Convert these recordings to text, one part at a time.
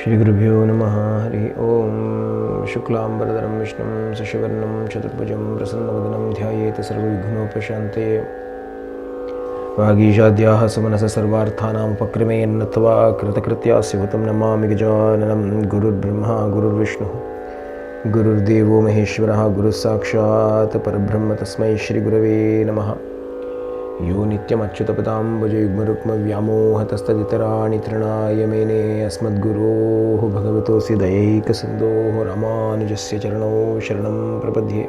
श्रीगुरुभ्यो नमः। हरि ओम। शुक्लांबरधरं विष्णुं शशिवर्णं चतुर्भुजं प्रसन्नवदनं ध्यायेत् सर्वविघ्नोपशान्तये। वागीशाद्याः सुमनसः सर्वार्थानाम् उपक्रमेन्नत्वा कृतकृत्यास्य भूतं नमामि गजाननं। गुरुर्ब्रह्मा गुरुर्विष्णुः गुरुर्देवो महेश्वरः गुरुस्साक्षात् परब्रह्म तस्मै श्रीगुरवे नमः। यो नित्यमच्युतपदाम्बुजयुग्मरुक्मव्यामोहतस्तदितराणि तृणाय मेने अस्मद्गुरोः भगवतोऽस्य दयैकसिन्धोः रामानुजस्य चरणौ शरणं प्रपद्ये।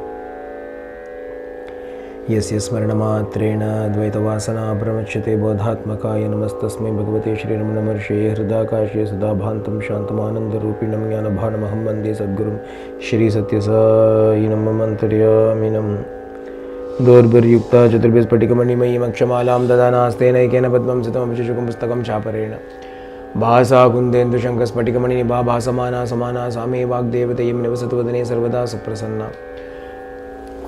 यस्य स्मरणमात्रेण द्वैतवासना प्रमुच्यते बोधात्मकाय नमस्तस्मै भगवते श्रीरमणमहर्षे। हृदाकाशे सदाभान्तं शान्तमानन्दरूपिणं ज्ञानभानमहं वन्दे सद्गुरुं श्रीसत्यसायिनं ममन्तर्यामिनं। दोर्भिर्युक्ता चतुर्भिस्फटिकमणिमयीम् अक्षमालां ददानास्तेनैकेन पद्मं सितमभिषुकं पुस्तकं चापरेण। भासा कुन्देन्दुशङ्खस्फटिकमणिनिभा भासमाना समाना सा मे वाग्देवतेयं निवसतु वदने सर्वदा सुप्रसन्ना।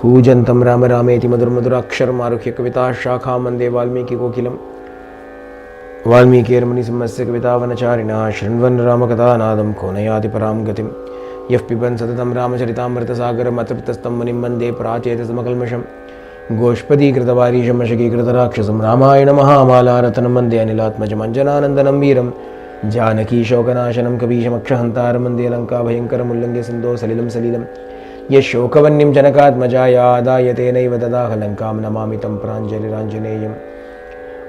कूजन्तं राम रामेति मधुरमधुराक्षरमारुह्य कविताशाखां वन्दे वाल्मीकिकोकिलं। वाल्मीकिर्मुनिसिंहस्य कवितावनचारिणः शृण्वन् रामकथानादं को न याति परां गतिं। यः पिबन् सततं रामचरितामृतसागरम् अतृप्तस्तं मुनिं वन्दे प्राचेतसमकल्मषम्। गोष्पदीकृतवारीशमशकीकृतराक्षसं रामायणमहामालारतनं वन्दे अनिलात्मजम् अञ्जनानन्दनं वीरं जानकीशोकनाशनं कवीशमक्षहन्तारं वन्दे लङ्काभयङ्करमुल्लङ्घ्य सिन्धोः सलिलं सलिलं। यः शोकवह्निं जनकात्मजायादाय तेनैव ददाह लङ्कां नमामि तं प्राञ्जलिराञ्जनेयम्।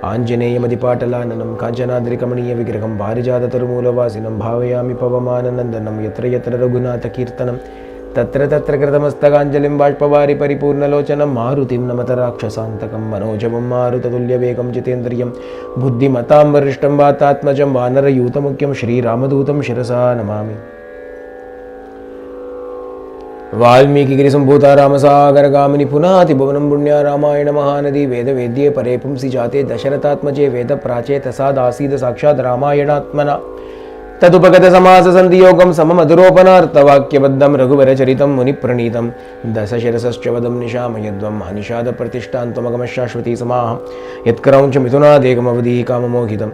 आञ्जनेयमधिपाटलाननं काञ्चनाद्रिकमणीयविग्रहं पारिजाततरुमूलवासिनं भावयामि पवमाननन्दनं। यत्र यत्र रघुनाथकीर्तनं तत्र तत्र कृतमस्तकाञ्जलिं बाष्पवारि परिपूर्णलोचनं। मारुतिं नमत राक्षसान्तकं मनोजवं मारुततुल्यवेगं जितेन्द्रियं बुद्धिमतां वरिष्ठं वातात्मजं वानरयूतमुख्यं श्रीरामदूतं शिरसा नमामि। वाल्मीकिगिरिसम्भूता रामसागरगामिनी पुनातिभुवनं पुण्या रामायण महानदी। वेदवेद्ये परे पुंसि जाते दशरथात्मजे वेदप्राचे तसादासीद साक्षात् रामायणात्मना। तदुपगतसमाससन्धियोगं सममधुरोपनार्थवाक्यबद्धं रघुवरचरितं मुनिप्रणीतं। दशशिरसश्च वदं निशामयध्वं अनिषादप्रतिष्ठां त्वमगमशाश्वती समाः। यत्क्रौञ्च मिथुनादेकमवधीः काममोहितम्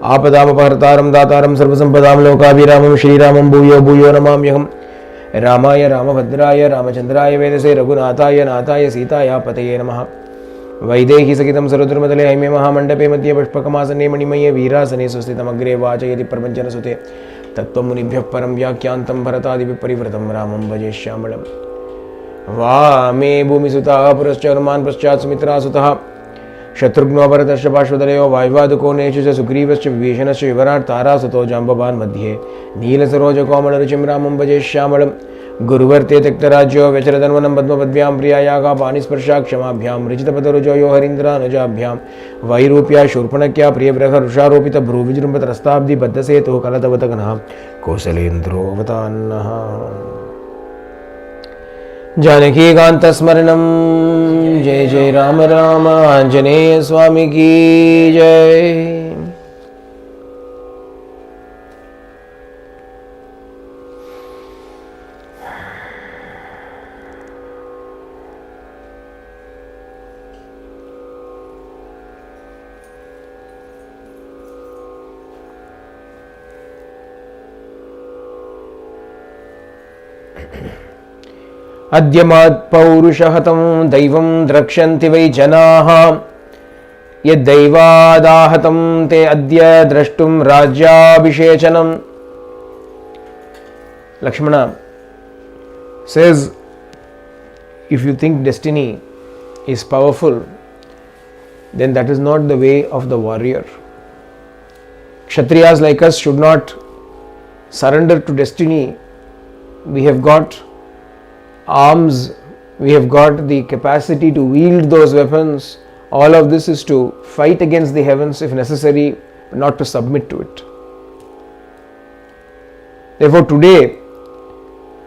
आपदामपहर्तारं दातारं सर्वसम्पदां लोकाभिरामं श्रीरामं भूयो भूयो नमाम्यहम्। रामाय रामभद्राय रामचन्द्राय वेदसे रघुनाथाय नाथाय सीताया पतये नमः। वैदेही सहितं सरोद्रमतले हैमे महामण्डपे मध्ये पुष्पकमासने मणिमये वीरासने सुस्थितमग्रे वाचयति प्रपञ्चनसुते। तत्त्वमुनिभ्यः परं व्याख्यान्तं भरतादिभिः परिवृतं रामं भजे श्यामलं। वामे भूमिसुतः पुरश्च हनुमान् पश्चात् सुमित्रासुतः। शत्रुघ्नो भरतश्च पार्श्वदलयो वायुवादकोनेषु च सुग्रीवश्च विभीषणश्च विवराट् तारासुतो जाम्बवान् मध्ये। नीलसरोजकोमलरुचिं रामं भजे श्यामलं। गुरुवर्ते त्यक्तराज्यो व्यचरदन्वनं पद्मपद्भ्यां प्रियायागा पाणिस्पर्शाक्षमाभ्यां। ऋचितपदरुजो यो हरीन्द्रानुजाभ्यां वैरूप्या शूर्पणख्या प्रियबृहरुषारोपितभ्रूविजृम्भितरस्ताब्धिबद्धसेतुः कलतवतघ्नः कौसलेन्द्रोऽवतान्नः। जानकीकान्तस्मरणं जय जय राम राम आंजनेय स्वामी की जय। अद्यमत्पौरुषहतं दैवं द्रक्ष्यन्ति वै जनाः। यद्दैवादाहतं ते अद्य द्रष्टुं राज्याभिषेचनम्। Lakshmana says, if you think destiny is powerful, then that is not the way of the warrior. Kshatriyas like us should not surrender to destiny. We have got arms, we have got the capacity to wield those weapons. All of this is to fight against the heavens if necessary, not to submit to it. Therefore today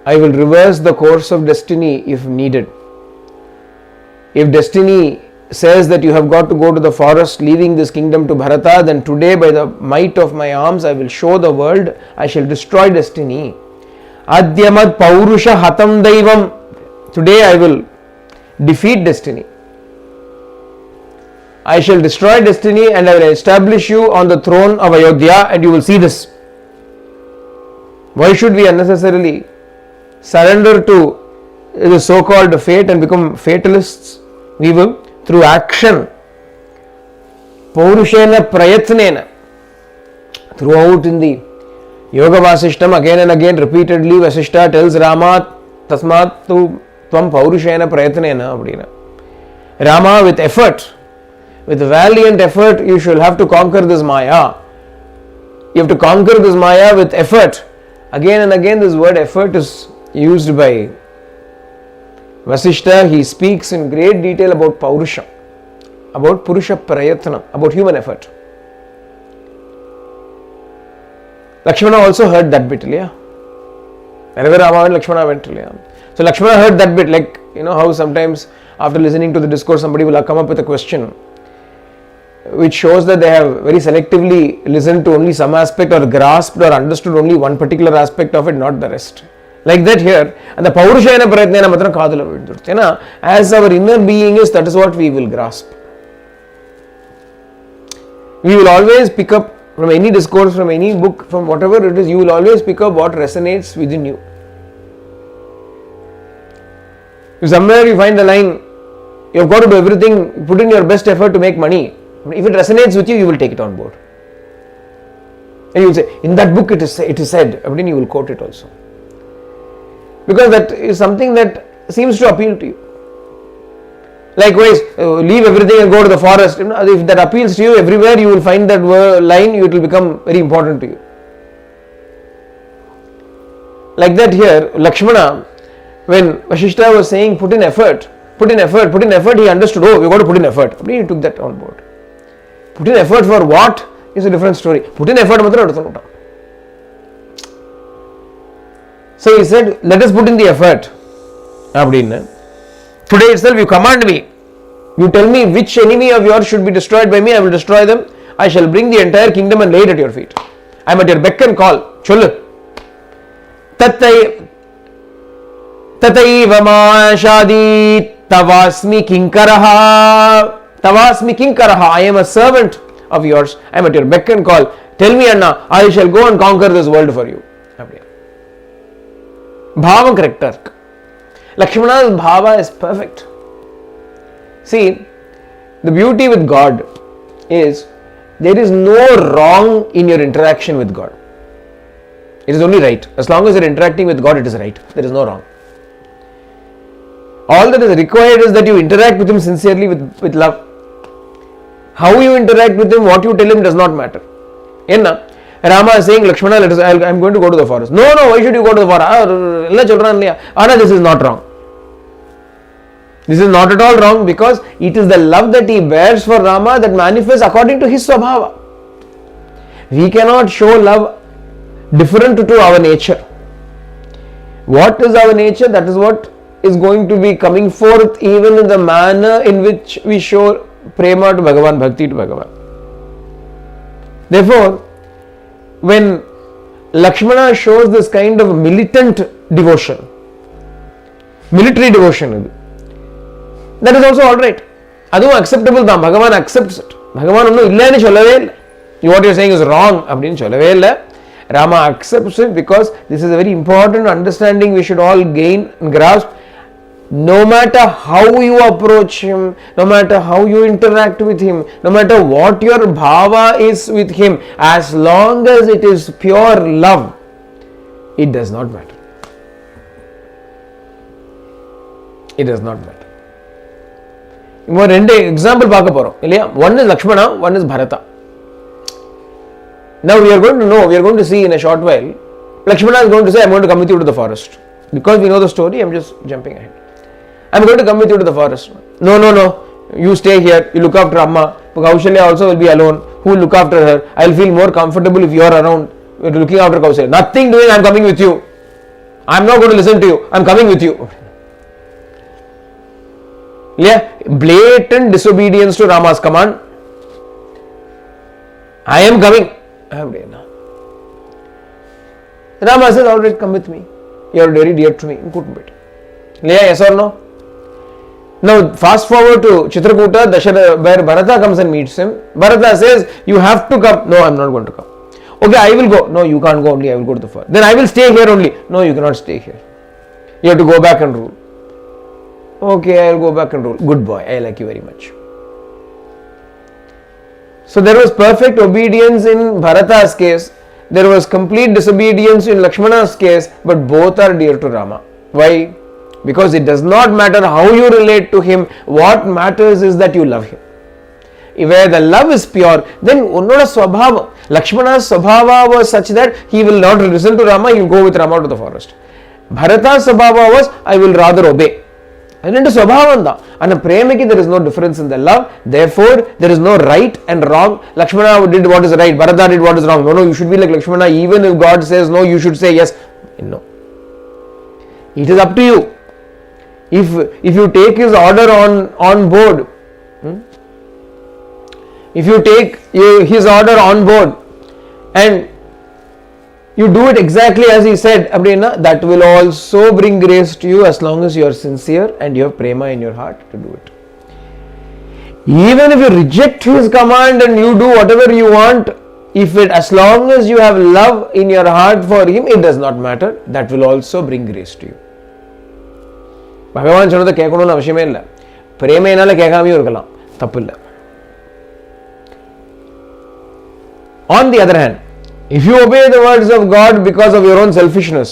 I will reverse the course of destiny if needed. If destiny says that you have got to go to the forest leaving this kingdom to Bharata, then today by the might of my arms I will show the world I shall destroy destiny. Adyamad paurusha hatam daivam. Today I will defeat destiny. I shall destroy destiny and I will establish you on the throne of Ayodhya, and you will see this. Why should we unnecessarily surrender to the so-called fate and become fatalists? We will through action, Paurushena Prayatnena. Throughout in the Yoga Vasishtam, again and again, repeatedly, Vasishta tells Rama, Tasmat tu Tvam Paurushena Prayatnena. Rama, with effort, with valiant effort, you shall have to conquer this Maya. You have to conquer this Maya with effort. Again and again, this word effort is used by Vasishta. He speaks in great detail about Paurusha, about Purusha Prayatna, about human effort. Lakshmana also heard that bit, yeah. Wherever Rama went, Lakshmana went, yeah. So Lakshmana heard that bit, like, you know how sometimes after listening to the discourse, somebody will come up with a question which shows that they have very selectively listened to only some aspect or grasped or understood only one particular aspect of it, not the rest. Like that here, and the Paurushena Prayatnena Matra Kadala Vidurtena, as our inner being is, that is what we will grasp. We will always pick up from any discourse, from any book, from whatever it is, you will always pick up what resonates within you. If somewhere you find the line, you have got to do everything, put in your best effort to make money. If it resonates with you, you will take it on board. And you will say, in that book it is said, and you will quote it also. Because that is something that seems to appeal to you. Likewise, leave everything and go to the forest. If that appeals to you, everywhere you will find that line, it will become very important to you. Like that here, Lakshmana, when Vasishta was saying put in effort, he understood, oh, we got to put in effort. He took that on board. Put in effort for what is a different story. Put in effort. So he said, let us put in the effort. Today itself you command me. You tell me which enemy of yours should be destroyed by me. I will destroy them. I shall bring the entire kingdom and lay it at your feet. I am at your beck and call. Cholu. Tataiva shadi tavasmi kinkaraha. Tavasmi kinkaraha. I am a servant of yours. I am at your beck and call. Tell me, Anna, I shall go and conquer this world for you. Bhava correct. Lakshmana's bhava is perfect. See, the beauty with God is there is no wrong in your interaction with God. It is only right. As long as you are interacting with God, it is right. There is no wrong. All that is required is that you interact with Him sincerely with love. How you interact with Him, what you tell Him does not matter. Rama is saying, Lakshmana, I am going to go to the forest. No, why should you go to the forest? Anna, this is not wrong. This is not at all wrong because it is the love that he bears for Rama that manifests according to his swabhava. We cannot show love different to our nature. What is our nature? That is what is going to be coming forth even in the manner in which we show prema to Bhagavan, bhakti to Bhagavan. Therefore, when Lakshmana shows this kind of militant devotion, military devotion, that is also alright. That is acceptable. Bhagavan accepts it. Bhagavan what you are saying is wrong. Rama accepts it because this is a very important understanding we should all gain and grasp. No matter how you approach him, no matter how you interact with him, no matter what your bhava is with him, as long as it is pure love, it does not matter. It does not matter. One example, one is Lakshmana, one is Bharata. Now we are going to see in a short while, Lakshmana is going to say, I am going to come with you to the forest. Because we know the story, I am just jumping ahead. I am going to come with you to the forest. No, you stay here, you look after Amma. Kaushalya also will be alone. Who will look after her? I will feel more comfortable if you are around, looking after Kaushalya. Nothing doing, I am coming with you. I am not going to listen to you, I am coming with you. Blatant disobedience to Rama's command. I am coming. Rama says, alright, come with me. You are very dear to me. Yes or no? Now fast forward to Chitrakuta, where Bharata comes and meets him. Bharata says, you have to come. No, I am not going to come. Okay, I will go. No, you can't go only. I will go to the forest. Then I will stay here only. No, you cannot stay here. You have to go back and rule. Okay, I will go back and rule. Good boy. I like you very much. So there was perfect obedience in Bharata's case. There was complete disobedience in Lakshmana's case, but both are dear to Rama. Why? Because it does not matter how you relate to him. What matters is that you love him. Where the love is pure, then unnoda swabhava. Lakshmana's swabhava was such that he will not listen to Rama, he will go with Rama to the forest. Bharata's swabhava was, I will rather obey. And into swabhavanda. And a premaki, there is no difference in the love. Therefore, there is no right and wrong. Lakshmana did what is right, Bharata did what is wrong. No, you should be like Lakshmana. Even if God says no, you should say yes. No. It is up to you. If you take his order on board, if you take his order on board and you do it exactly as he said, that will also bring grace to you as long as you are sincere and you have prema in your heart to do it. Even if you reject his command and you do whatever you want, as long as you have love in your heart for him, it does not matter. That will also bring grace to you. பகவான் சொன்னதை கேட்கணும்னு அவசியமே இல்லை. பிரேமையினால கேட்காமையும் இருக்கலாம், தப்பு இல்லை. On the other hand, if you obey the words of God because of your own selfishness,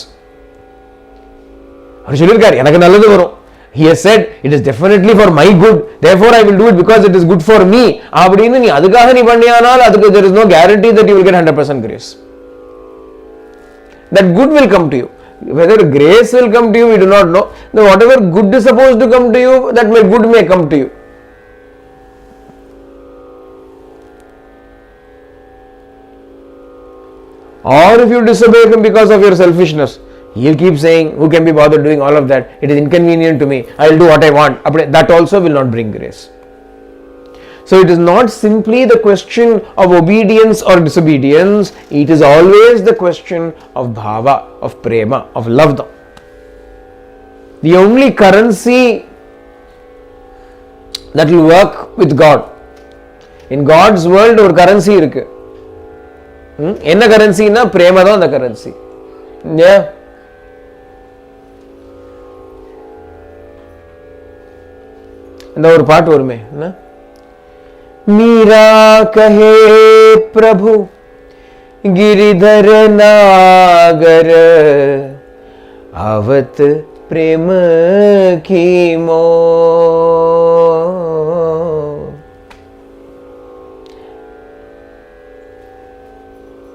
அவர் சொல்லியிருக்கார் எனக்கு நல்லது வரும். He has said it is definitely for my good, therefore I will do it because it is good for me. அப்படின்னு நீ அதுக்காக நீ பண்ணியானால் அதுக்கு there is no guarantee that you will get 100% grace. That good will come to you. Whether grace will come to you, we do not know. Now, whatever good is supposed to come to you, that good may come to you. Or if you disobey him because of your selfishness, he'll keep saying, who can be bothered doing all of that? It is inconvenient to me. I will do what I want. That also will not bring grace. So it is not simply the question of obedience or disobedience. It is always the question of bhava, of prema, of love. The only currency that will work with God. In God's world, or currency irukku. என்ன கரன்சினா பிரேம தான் அந்த currency. இந்த ஒரு பாட்டு வருமே, மீரா கஹே பிரபு गिरिधर नागर आवत प्रेम की मो.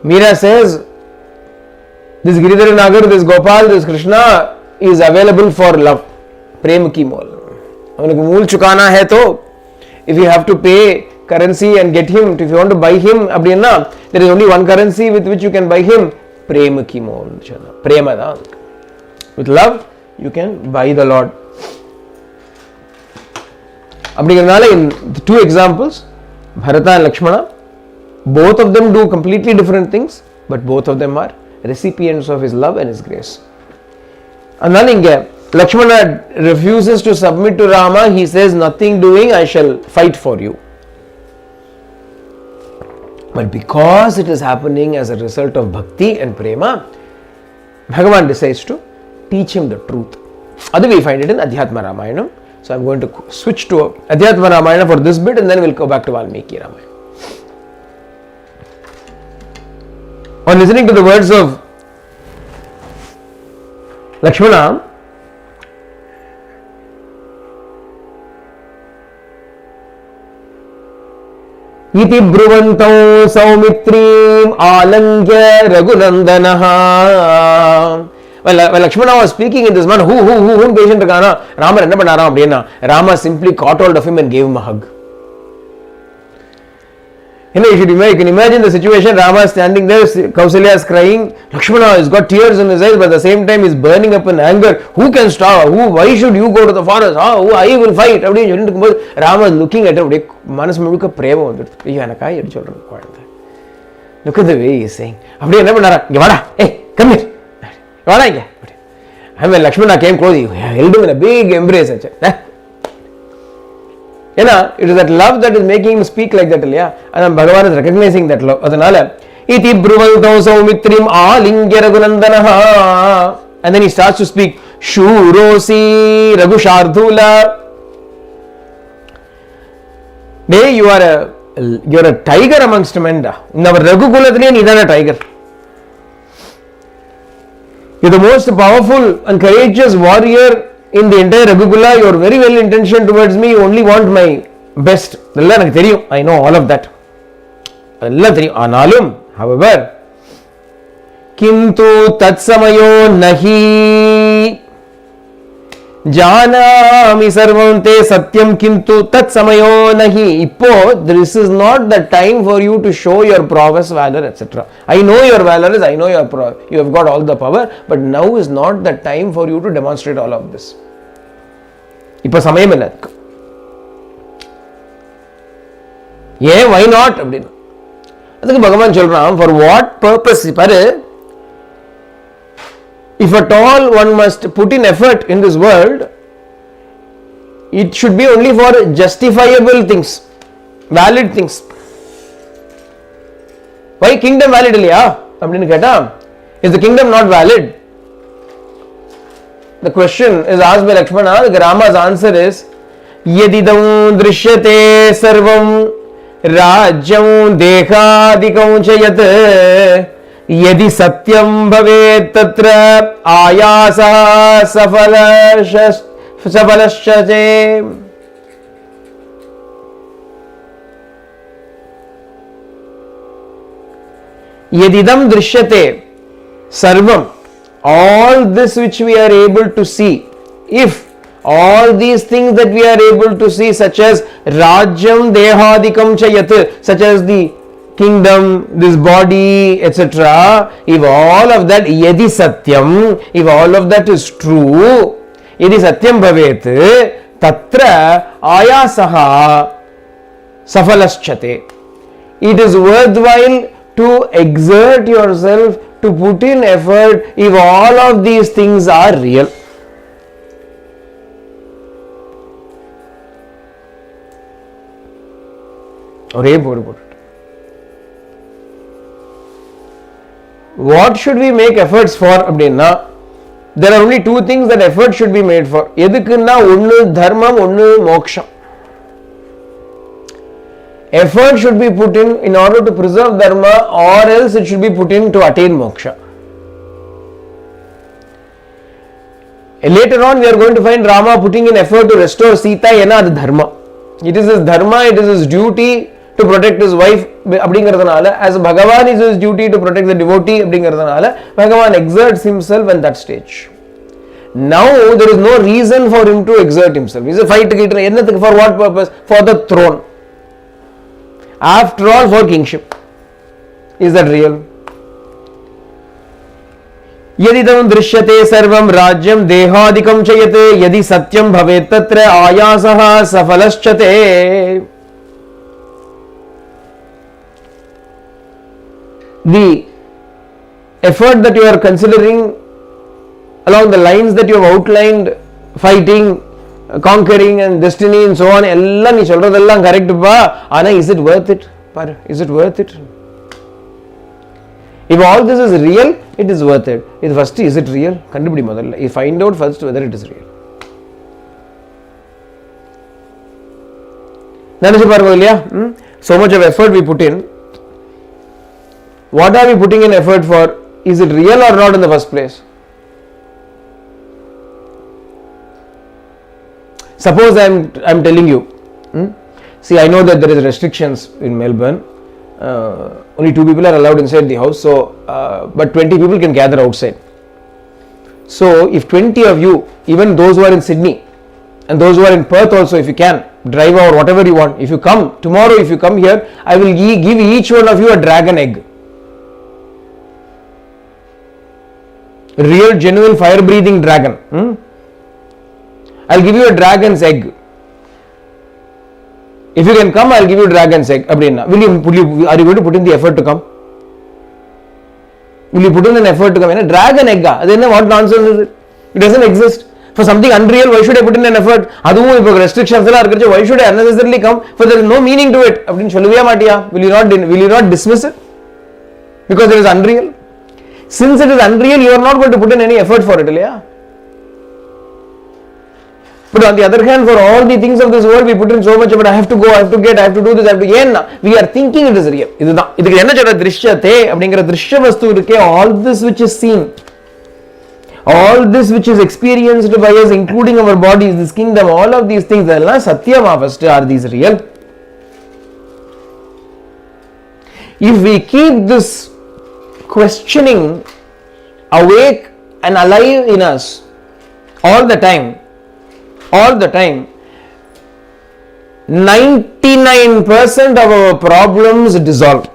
Meera says, this Giridhar Nagar, this Gopal, this Krishna is available for love. Prem ki mol. Aapko mool chukana hai to, if you have to pay currency and get him, if you want to buy him, there is only one currency with which you can buy him. Prem ki mol. Prema da. With love, you can buy the Lord. In the two examples, Bharata and Lakshmana, both of them do completely different things, but both of them are recipients of his love and his grace. And then Lakshmana refuses to submit to Rama. He says, nothing doing, I shall fight for you. But because it is happening as a result of bhakti and prema, Bhagavan decides to teach him the truth. That we find it in Adhyatma Ramayana. So I am going to switch to Adhyatma Ramayana for this bit and then we will go back to Valmiki Ramayana. On listening to the words of Lakshmana, iti bruvantau saumitrim alangya raghunandanaha. When Lakshmana was speaking in this manner, whom patient irukana, Rama enna pannaram appadina, Rama simply caught hold of him and gave him a hug. You can imagine the situation. Rama is standing there, Kausalya is crying, Lakshmana has got tears in his eyes, but at the same time he is burning up in anger. Who can stop? Why should you go to the forest? I will fight. Rama is looking at him. Look at the way he is saying. Hey, come here. And when Lakshmana came close, he held him in a big embrace. It is that love that is making him speak like that. And Bhagavan is recognizing that love. iti bruvantau Saumitrim alingya Raghunandanaha. And then he starts to speak. Shurosi Raghushardhula. Hey, you are a tiger amongst men. In our Raghukulatri, you are a tiger. You are the most powerful and courageous warrior in the entire Raghukula. You are very well intentioned towards me. You only want my best. I know all of that. However, Kintu tatsamayo nahi Janami sarvante satyam kintu tatsamayo nahi. Ippo, this is not the time for you to show your prowess, valor, etc. I know your valor, I know you have got all the power, but now is not the time for you to demonstrate all of this. Ippo samayam illa. Yeah, why not? Adukku Bhagavan solran, for what purpose? If at all one must put in effort in this world, it should be only for justifiable things, valid things. Why kingdom valid illaya? Is the kingdom not valid? The question is asked by Lakshmana. The Rama's answer is Yadidam drishyate sarvam rajyam dekadikam chayat यदि सत्यम भवेत् तत्र आयासः सफलश्च यदिदं दृश्यते सर्वम, all this which we are able to see, if all these things that we are able to see, such as rajyam dehadikam chayat, such as the kingdom, this body, etc. If all of that, yadi satyam, if all of that is true, yadi satyam bhavet, tatra ayasaha safalaschate. It is worthwhile to exert yourself, to put in effort, if all of these things are real. What should we make efforts for? There are only two things that effort should be made for. Edukuna onnu dharmam, onnu moksha. Effort should be put in order to preserve dharma, or else it should be put in to attain moksha. Later on we are going to find Rama putting in effort to restore Sita, yena dharma. It is his dharma, it is his duty to protect his wife, as Bhagavan is his duty to protect the devotee, Bhagavan exerts himself at that stage. Now there is no reason for him to exert himself. He is a fight for what purpose? For the throne. After all, for kingship. Is that real? Yadidam drishyate sarvam rajyam dehadikam chayate yadi satyam bhavet tatra ayasaha safalaschate. The effort that you are considering along the lines that you have outlined, fighting, conquering and destiny and so on, ellam nee solradhellam correct pa, ana is it worth it? Is it worth it? If all this is real, it is worth it. First, is it real? Kandupidi modalla. You find out first whether it is real. So much of effort we put in. What are we putting in effort for? Is it real or not in the first place? Suppose I am telling you, see, I know that there is restrictions in Melbourne. Only 2 people are allowed inside the house, so but 20 people can gather outside. So if 20 of you, even those who are in Sydney and those who are in Perth also, if you can drive or whatever you want, if you come tomorrow, if you come here, I will give each one of you a dragon egg. Real, genuine, fire-breathing dragon. I'll give you a dragon's egg. If you can come, I'll give you a dragon's egg. Are you going to put in the effort to come? Will you put in an effort to come? A dragon egg. What nonsense is it? It doesn't exist. For something unreal, why should I put in an effort? Restrictions, why should I unnecessarily come? For there is no meaning to it. Will you not dismiss it? Because it is unreal. Since it is unreal, you are not going to put in any effort for it. Yeah? But on the other hand, for all the things of this world, we put in so much effort. I have to go, I have to get, I have to do this, I have to get. We are thinking it is real. All this which is seen, all this which is experienced by us, including our bodies, this kingdom, all of these things, Satyama first, are these real? If we keep this questioning awake and alive in us all the time, 99% of our problems dissolve.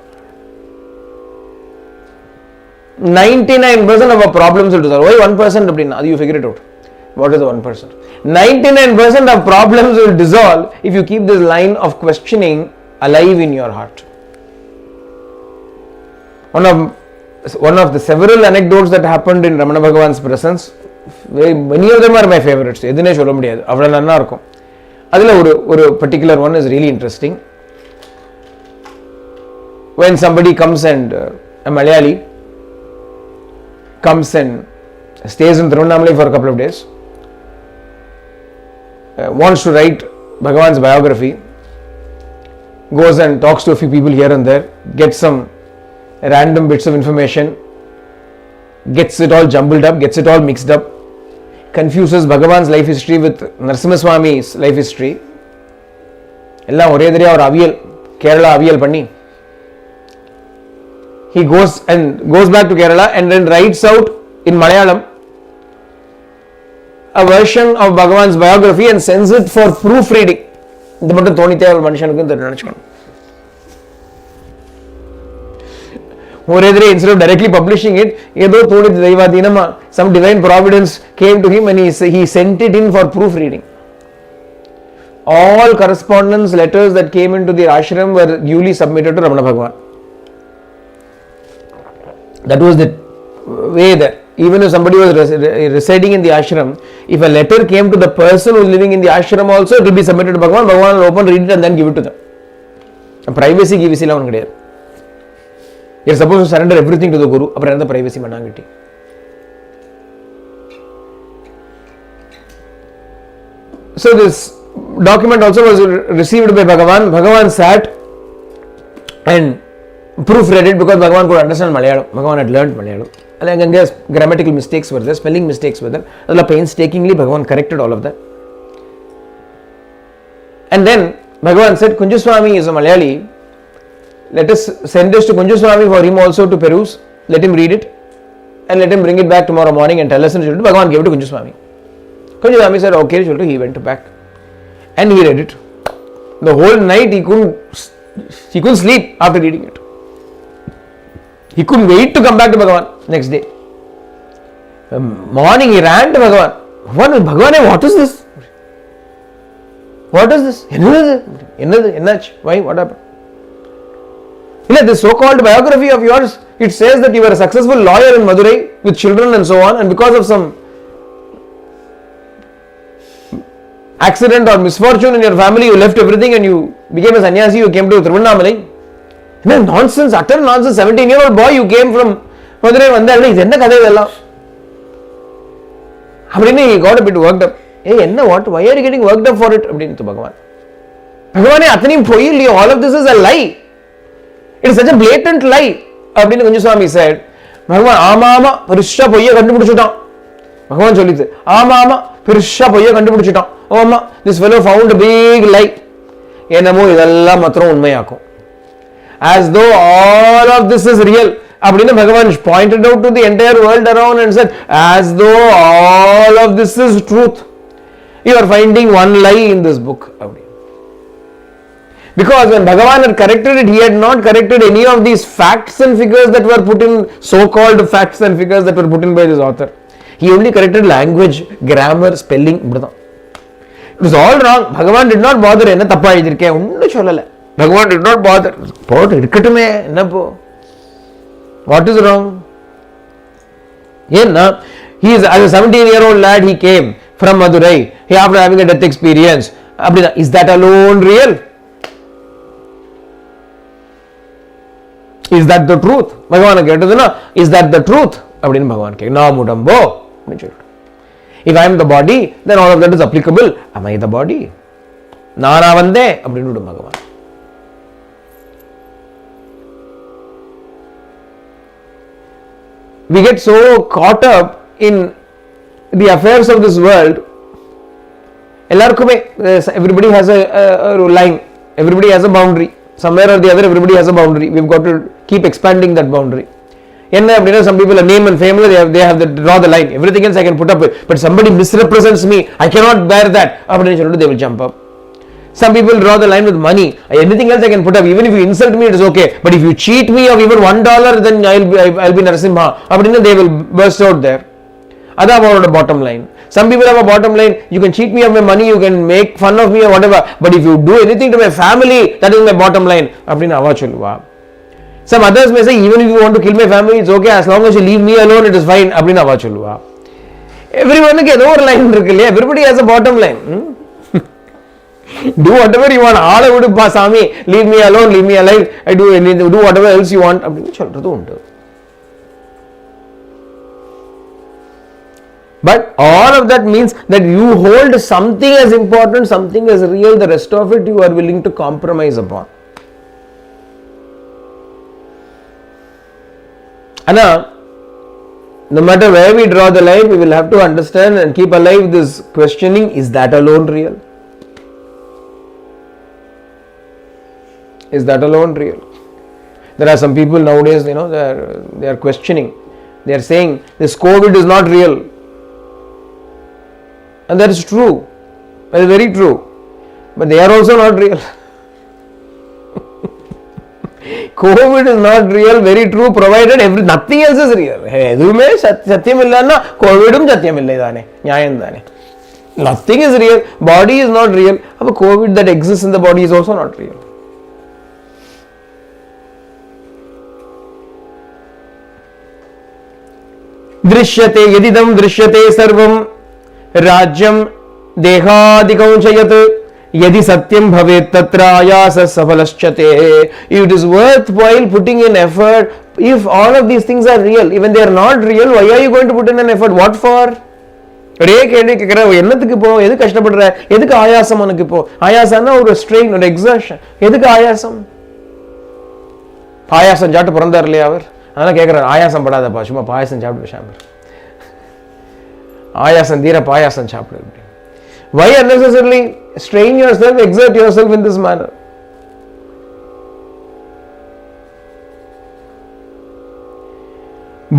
99% of our problems will dissolve. Why 1%? You figure it out. What is the 1%? 99% of problems will dissolve if you keep this line of questioning alive in your heart. One of the several anecdotes that happened in Ramana Bhagavan's presence, many of them are my favorites. A particular one is really interesting. When somebody comes and a Malayali comes and stays in Tirunnamalai for a couple of days, wants to write Bhagavan's biography, goes and talks to a few people here and there, gets some random bits of information, gets it all jumbled up, gets it all mixed up, confuses Bhagavan's life history with Narasimha Swami's life history. Ella ore dariya or aviyal, Kerala aviyal panni. He goes back to Kerala and then writes out in Malayalam a version of Bhagavan's biography and sends it for proofreading. இந்த மட்டும் தோணித்தே ஒரு மனுஷனுக்கு நினைச்சுக்கணும். Instead of directly publishing it, some divine providence came to him and he sent it in for proofreading. All correspondence letters that came into the ashram were duly submitted to Ramana Bhagavan. That was the way that even if somebody was residing in the ashram, if a letter came to the person who is living in the ashram also, it will be submitted to Bhagavan. Bhagavan will open, read it and then give it to them. A privacy give is allowed. You are supposed to surrender everything to the Guru. Appo enna privacy mannangitti. So this document also was received by Bhagavan. Bhagavan sat and proofread it because Bhagavan could understand Malayalam. Bhagavan had learnt Malayalam. And grammatical mistakes were there, spelling mistakes were there. Painstakingly Bhagavan corrected all of that. And then Bhagavan said, Kunjaswami is a Malayali. Let us send this to Kunjaswami for him also to peruse. Let him read it and let him bring it back tomorrow morning and tell us. And Bhagavan gave it to Kunjaswami. Kunjaswami said, okay, he went back and he read it. The whole night he couldn't sleep after reading it. He couldn't wait to come back to Bhagavan next day. Morning he ran to Bhagavan. Bhagavan, what is this? What is this? Why? What happened? This so-called biography of yours, it says that you were a successful lawyer in Madurai with children and so on, and because of some accident or misfortune in your family, you left everything and you became a sannyasi, you came to Tirunnamalai. Nonsense, utter nonsense. 17-year-old boy, you came from Madurai. He got a bit worked up. Hey, what? Why are you getting worked up for it? Bhagavan, all of this is a lie. It is such a blatant lie. Kunjaswami said, Bhagavan, this fellow found a big lie. As though all of this is real. Bhagavan pointed out to the entire world around and said, as though all of this is truth. You are finding one lie in this book. Because when Bhagavan had corrected it, he had not corrected any of these facts and figures that were put in, so-called facts and figures that were put in by this author. He only corrected language, grammar, spelling. It was all wrong. Bhagavan did not bother. Bhagavan did not bother. What is wrong? He is, as a 17-year-old lad, he came from Madurai. After having a death experience. Is that alone real? Is that the truth? பகவானை கேட்டதுன்னா is that the truth அப்படின்னு பகவான் கேட்க நான் உடம்போ அப்படின்னு சொல்லிட்டு. If I am the body, then all of that is applicable. Am I the body? நானா வந்தேன் அப்படின்னு விடும் பகவான். We get so caught up in the affairs of this world. எல்லாருக்குமே everybody has a line, everybody has a boundary. Somewhere or the other, everybody has a boundary. We've got to keep expanding that boundary. என்ன அப்படின்னா, some people are name and fame, they have to draw the line. Everything else I can put up with, but somebody misrepresents me, I cannot bear that. அப்படின்னு சொல்லிட்டு they will jump up. Some people draw the line with money. Anything else I can put up, even if you insult me, it is okay. But if you cheat me of even $1, then I'll be Narasimha. அப்படின்னு they will burst out there. அதான் அவரோட bottom line. Some people have a bottom line. You can cheat me of my money, you can make fun of me or whatever. But if you do anything to my family, that is my bottom line. அப்படின்னு அவா சொல்லுவா. Some others may say, even if you want to kill my family, it's okay. As long as you leave me alone, it is fine. அப்படின்னு அவா சொல்லுவா. Everyoneக்கு ஏதோ ஒரு line இருக்கு இல்லையா? Everybody has a bottom line. Do whatever you want. ஆளை விடுப்பா சாமி. Leave me alone, leave me alive. I do anything, do whatever else you want. அப்படின்னு சொல்றது உண்டு. But all of that means that you hold something as important, something as real, the rest of it you are willing to compromise upon. Anna, no matter where we draw the line, we will have to understand and keep alive this questioning, is that alone real? Is that alone real? There are some people nowadays, they are questioning. They are saying this COVID is not real. And that is true. That is very true. But they are also not real. COVID is not real, very true, provided nothing else is real. எதுவுமே சத்தியம் இல்லைன்னா கோவிடும் சத்தியம் இல்லை தானே, நியாயம் தானே. Nothing is real, body is not real. அப்போ COVID that exists in the body is also not real. दृश्यते यदिदं दृश्यते सर्वं राज्यं देहादिकं च यत् यदि सत्यं भवेत् तत्र आयासः सफलश्चते. It is worthwhile putting in effort if all of these things are real. Even they are not real, why are you going to put in an effort? What for? ஒரே கேள்வி கேட்கிற, என்னத்துக்கு போ, எது கஷ்டப்படுற, எதுக்கு ஆயாசம் உனக்கு இப்போ? ஆயாசம்னா ஒரு ஸ்ட்ரெயின், ஒரு எக்ஸர்ஷன். எதுக்கு ஆயாசம்? பாயாசம் சாப்பிட்டு பிறந்தார் இல்லையா அவர்? அதனால கேட்கிறார், ஆயாசம் படாதப்பா, சும்மா பாயாசம் சாப்பிட்டு பேசாம ஆயாசம் தீர பாயாசம் சாப்பிடு. Why unnecessarily strain yourself, exert yourself in this manner?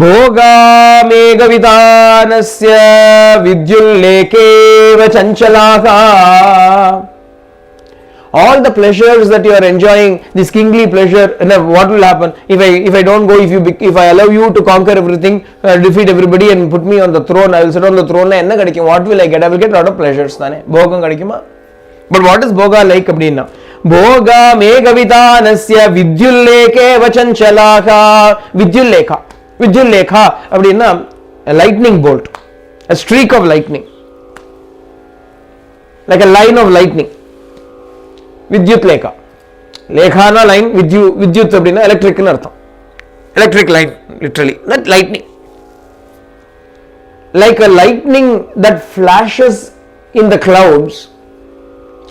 भोगामेघवितानस्य विद्युल्लेकेव चञ्चलाः. All the pleasures that you are enjoying, this kingly pleasure, what will happen if I don't go, if I allow you to conquer everything, defeat everybody and put me on the throne, I will sit on the throne, enna kadikum? What will I get? I will get a lot of pleasures thane. Bhogam kadikuma? But what is bhoga like அப்படினா? Bhoga meghavitanasya vidyulleke vachanchalaha. Vidyullekha அப்படினா a lightning bolt, a streak of lightning, like a line of lightning. வித்யுத் லேகா, லேகானா line, வித்யுத் அப்படின்னா எலக்ட்ரிக்னு அர்த்தம். Electric line, literally that lightning, like a lightning that flashes in the clouds.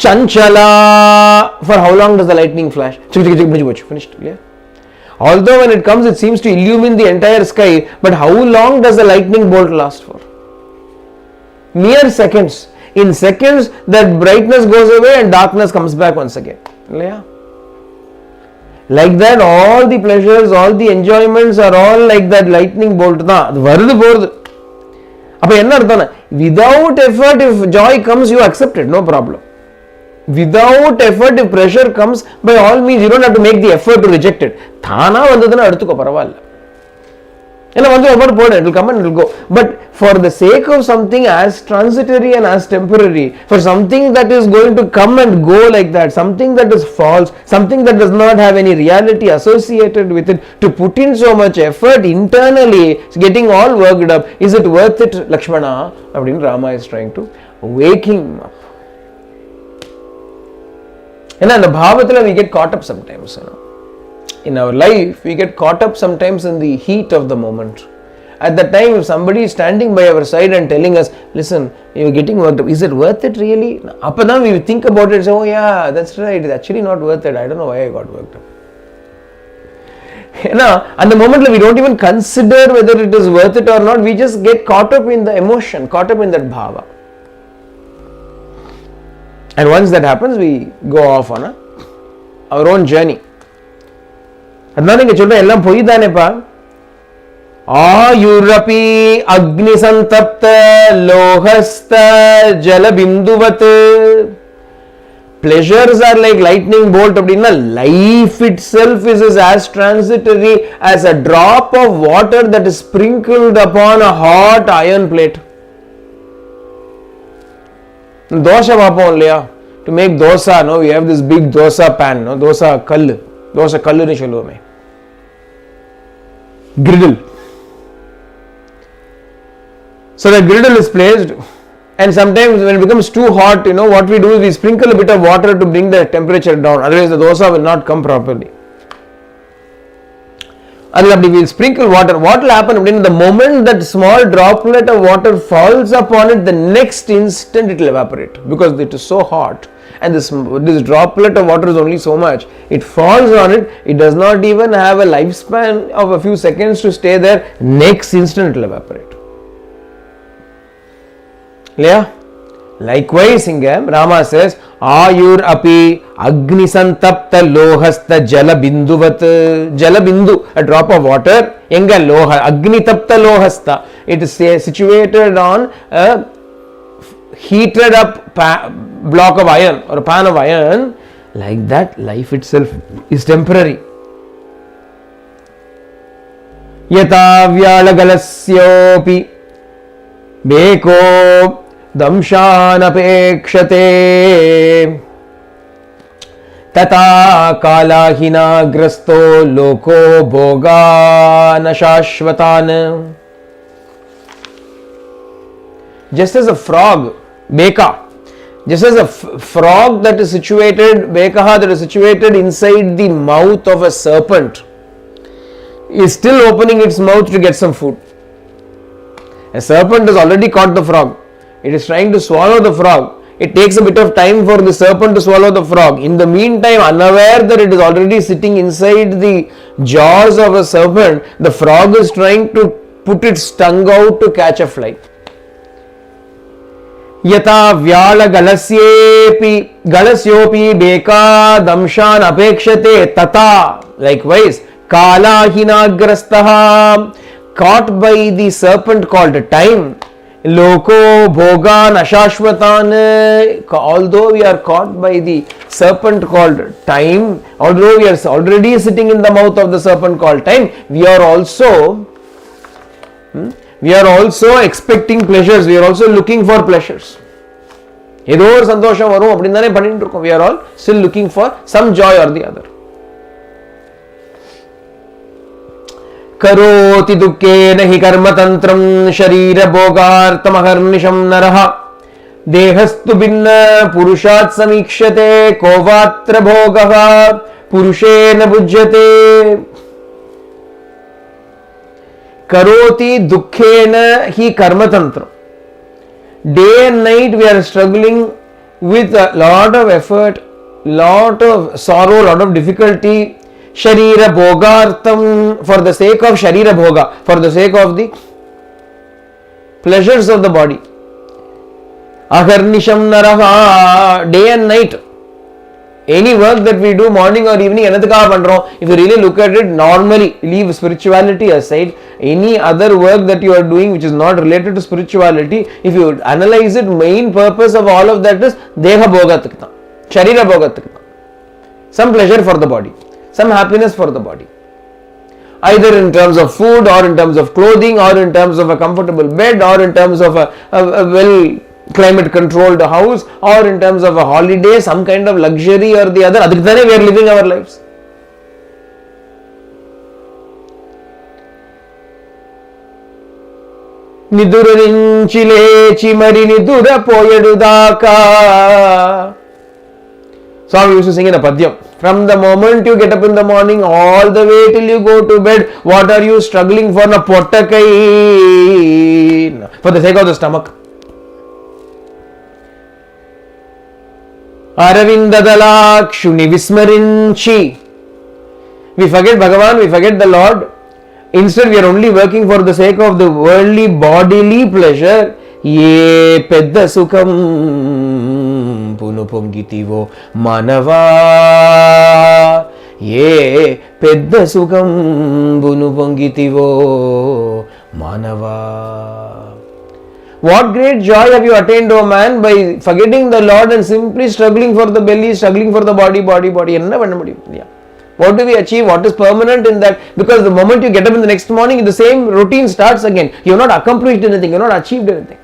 Chanchala, for how long does the lightning flash? Finished. Yeah. Although when it comes, it seems to illumine the entire sky, but how long does the lightning bolt last for? Mere seconds. In seconds, that brightness goes away and darkness comes back once again. Yeah. Like that, all the pleasures, all the enjoyments are all like that lightning bolt. Varudhu porudhu. Appo enna arthana? Without effort, if joy comes, you accept it, no problem. Without effort, if pressure comes, by all means, you don't have to make the effort to reject it. Thana vandadana eduthuko paravalla. It will come and it will go. But for the sake of something as transitory and as temporary, for something that is going to come and go like that, something that is false, something that does not have any reality associated with it, to put in so much effort internally, getting all worked up, is it worth it, Lakshmana? Rama is trying to wake him up. And in the bhavathila we get caught up sometimes, In our life, we get caught up sometimes in the heat of the moment. At that time, if somebody is standing by our side and telling us, listen, you're getting worked up, is it worth it really? Then we think about it and say, oh yeah, that's right, it's actually not worth it. I don't know why I got worked up. At the moment we don't even consider whether it is worth it or not, we just get caught up in the emotion, caught up in that bhava. And once that happens, we go off on our own journey. அதனால இங்க சொல்ற எல்லாம் பொய் தானேப்பா. ஆயுரபி அக்னி சந்தப்த லோகஸ்த ஜலபிந்துவத். Pleasures are like lightning bolt அப்படின்னா life itself is as transitory as a drop of water that is sprinkled upon a hot iron plate. Dosa பார்ப்போம் இல்லையா? To make dosa, no, we have this big dosa pan, no, dosa kallu னு சொல்லுவோமே. Griddle. So the griddle is placed, and sometimes when it becomes too hot, what we do is we sprinkle a bit of water to bring the temperature down, otherwise the dosa will not come properly. And we will sprinkle water. What will happen when the moment that small droplet of water falls upon it, the next instant it will evaporate because it is so hot, and this droplet of water is only so much. It falls on it, it does not even have a lifespan of a few seconds to stay there, next instant it will evaporate. Yeah? Likewise, Rama says, Ayur api agni santapta lohasta jalabinduvat. Jalabindu, a drop of water. Enga loha, agni tapta lohasta. It is situated on a heated up block of iron or a pan of iron. Like that, life itself is temporary. Yata vyalagalasyopi beko दंशान अपेक्षते तथा कालाहिनाग्रस्तो लोको भोगान शाश्वतान. Just as a frog, beka, just as a frog that is situated, bekaha, that is situated inside the mouth of a serpent, is still opening its mouth to get some food. A serpent has already caught the frog. It is trying to swallow the frog. It takes a bit of time for the serpent to swallow the frog. In the meantime, unaware that it is already sitting inside the jaws of a serpent, the frog is trying to put its tongue out to catch a fly. Yata vyala galasyopi beka damshan apekshate tata. Likewise, kala hinagrastaha, caught by the serpent called time. Loko bhogan ashashvatan. Although we are caught by the serpent called time, although we are already sitting in the mouth of the serpent called time, we are also expecting pleasures. We are also looking for pleasures. We are all still looking for some joy or the other. करोति दुःखेन हि कर्मतन्त्रं शरीर भोगार्थमहर्निशं नरः देहस्तु भिन्न पुरुषात् समीक्ष्यते को वात्र भोगः पुरुषेण भुज्यते. करोति दुःखेन हि कर्मतन्त्रं. Day and night we are struggling with a lot of effort, lot of sorrow, lot of difficulty. Sharira bhogartham, for the sake of sharira bhoga, for the sake of the pleasures of the body. Aharnisham naraha, day and night. Any work that we do morning or evening, if you really look at it normally, leave spirituality aside, any other work that you are doing which is not related to spirituality, if you analyze it, main purpose of all of that is deha bhogatakta, sharira bhogatakta. Some pleasure for the body, some happiness for the body, either in terms of food or in terms of clothing or in terms of a comfortable bed or in terms of a well climate controlled house or in terms of a holiday, some kind of luxury or the other. Adhikthane we are living our lives. Nidurinchi lechi mari nidura poyadudaka. Swami used to sing in a padyam. From the moment you get up in the morning all the way till you go to bed, what are you struggling for? Na pottakai, for the sake of the stomach. Aravindadalakshuni vismarinchi. We forget Bhagavan, we forget the Lord. Instead, we are only working for the sake of the worldly bodily pleasure. Ye pedda sukam punupongitivo manava. Ye pedda sukam punupongitivo manava. What great joy have you attained, O man, by forgetting the Lord and simply struggling for the belly, struggling for the body. Yeah. What do we achieve? What is permanent in that? Because the moment you get up in the next morning, the same routine starts again. You have not accomplished anything, you have not achieved anything.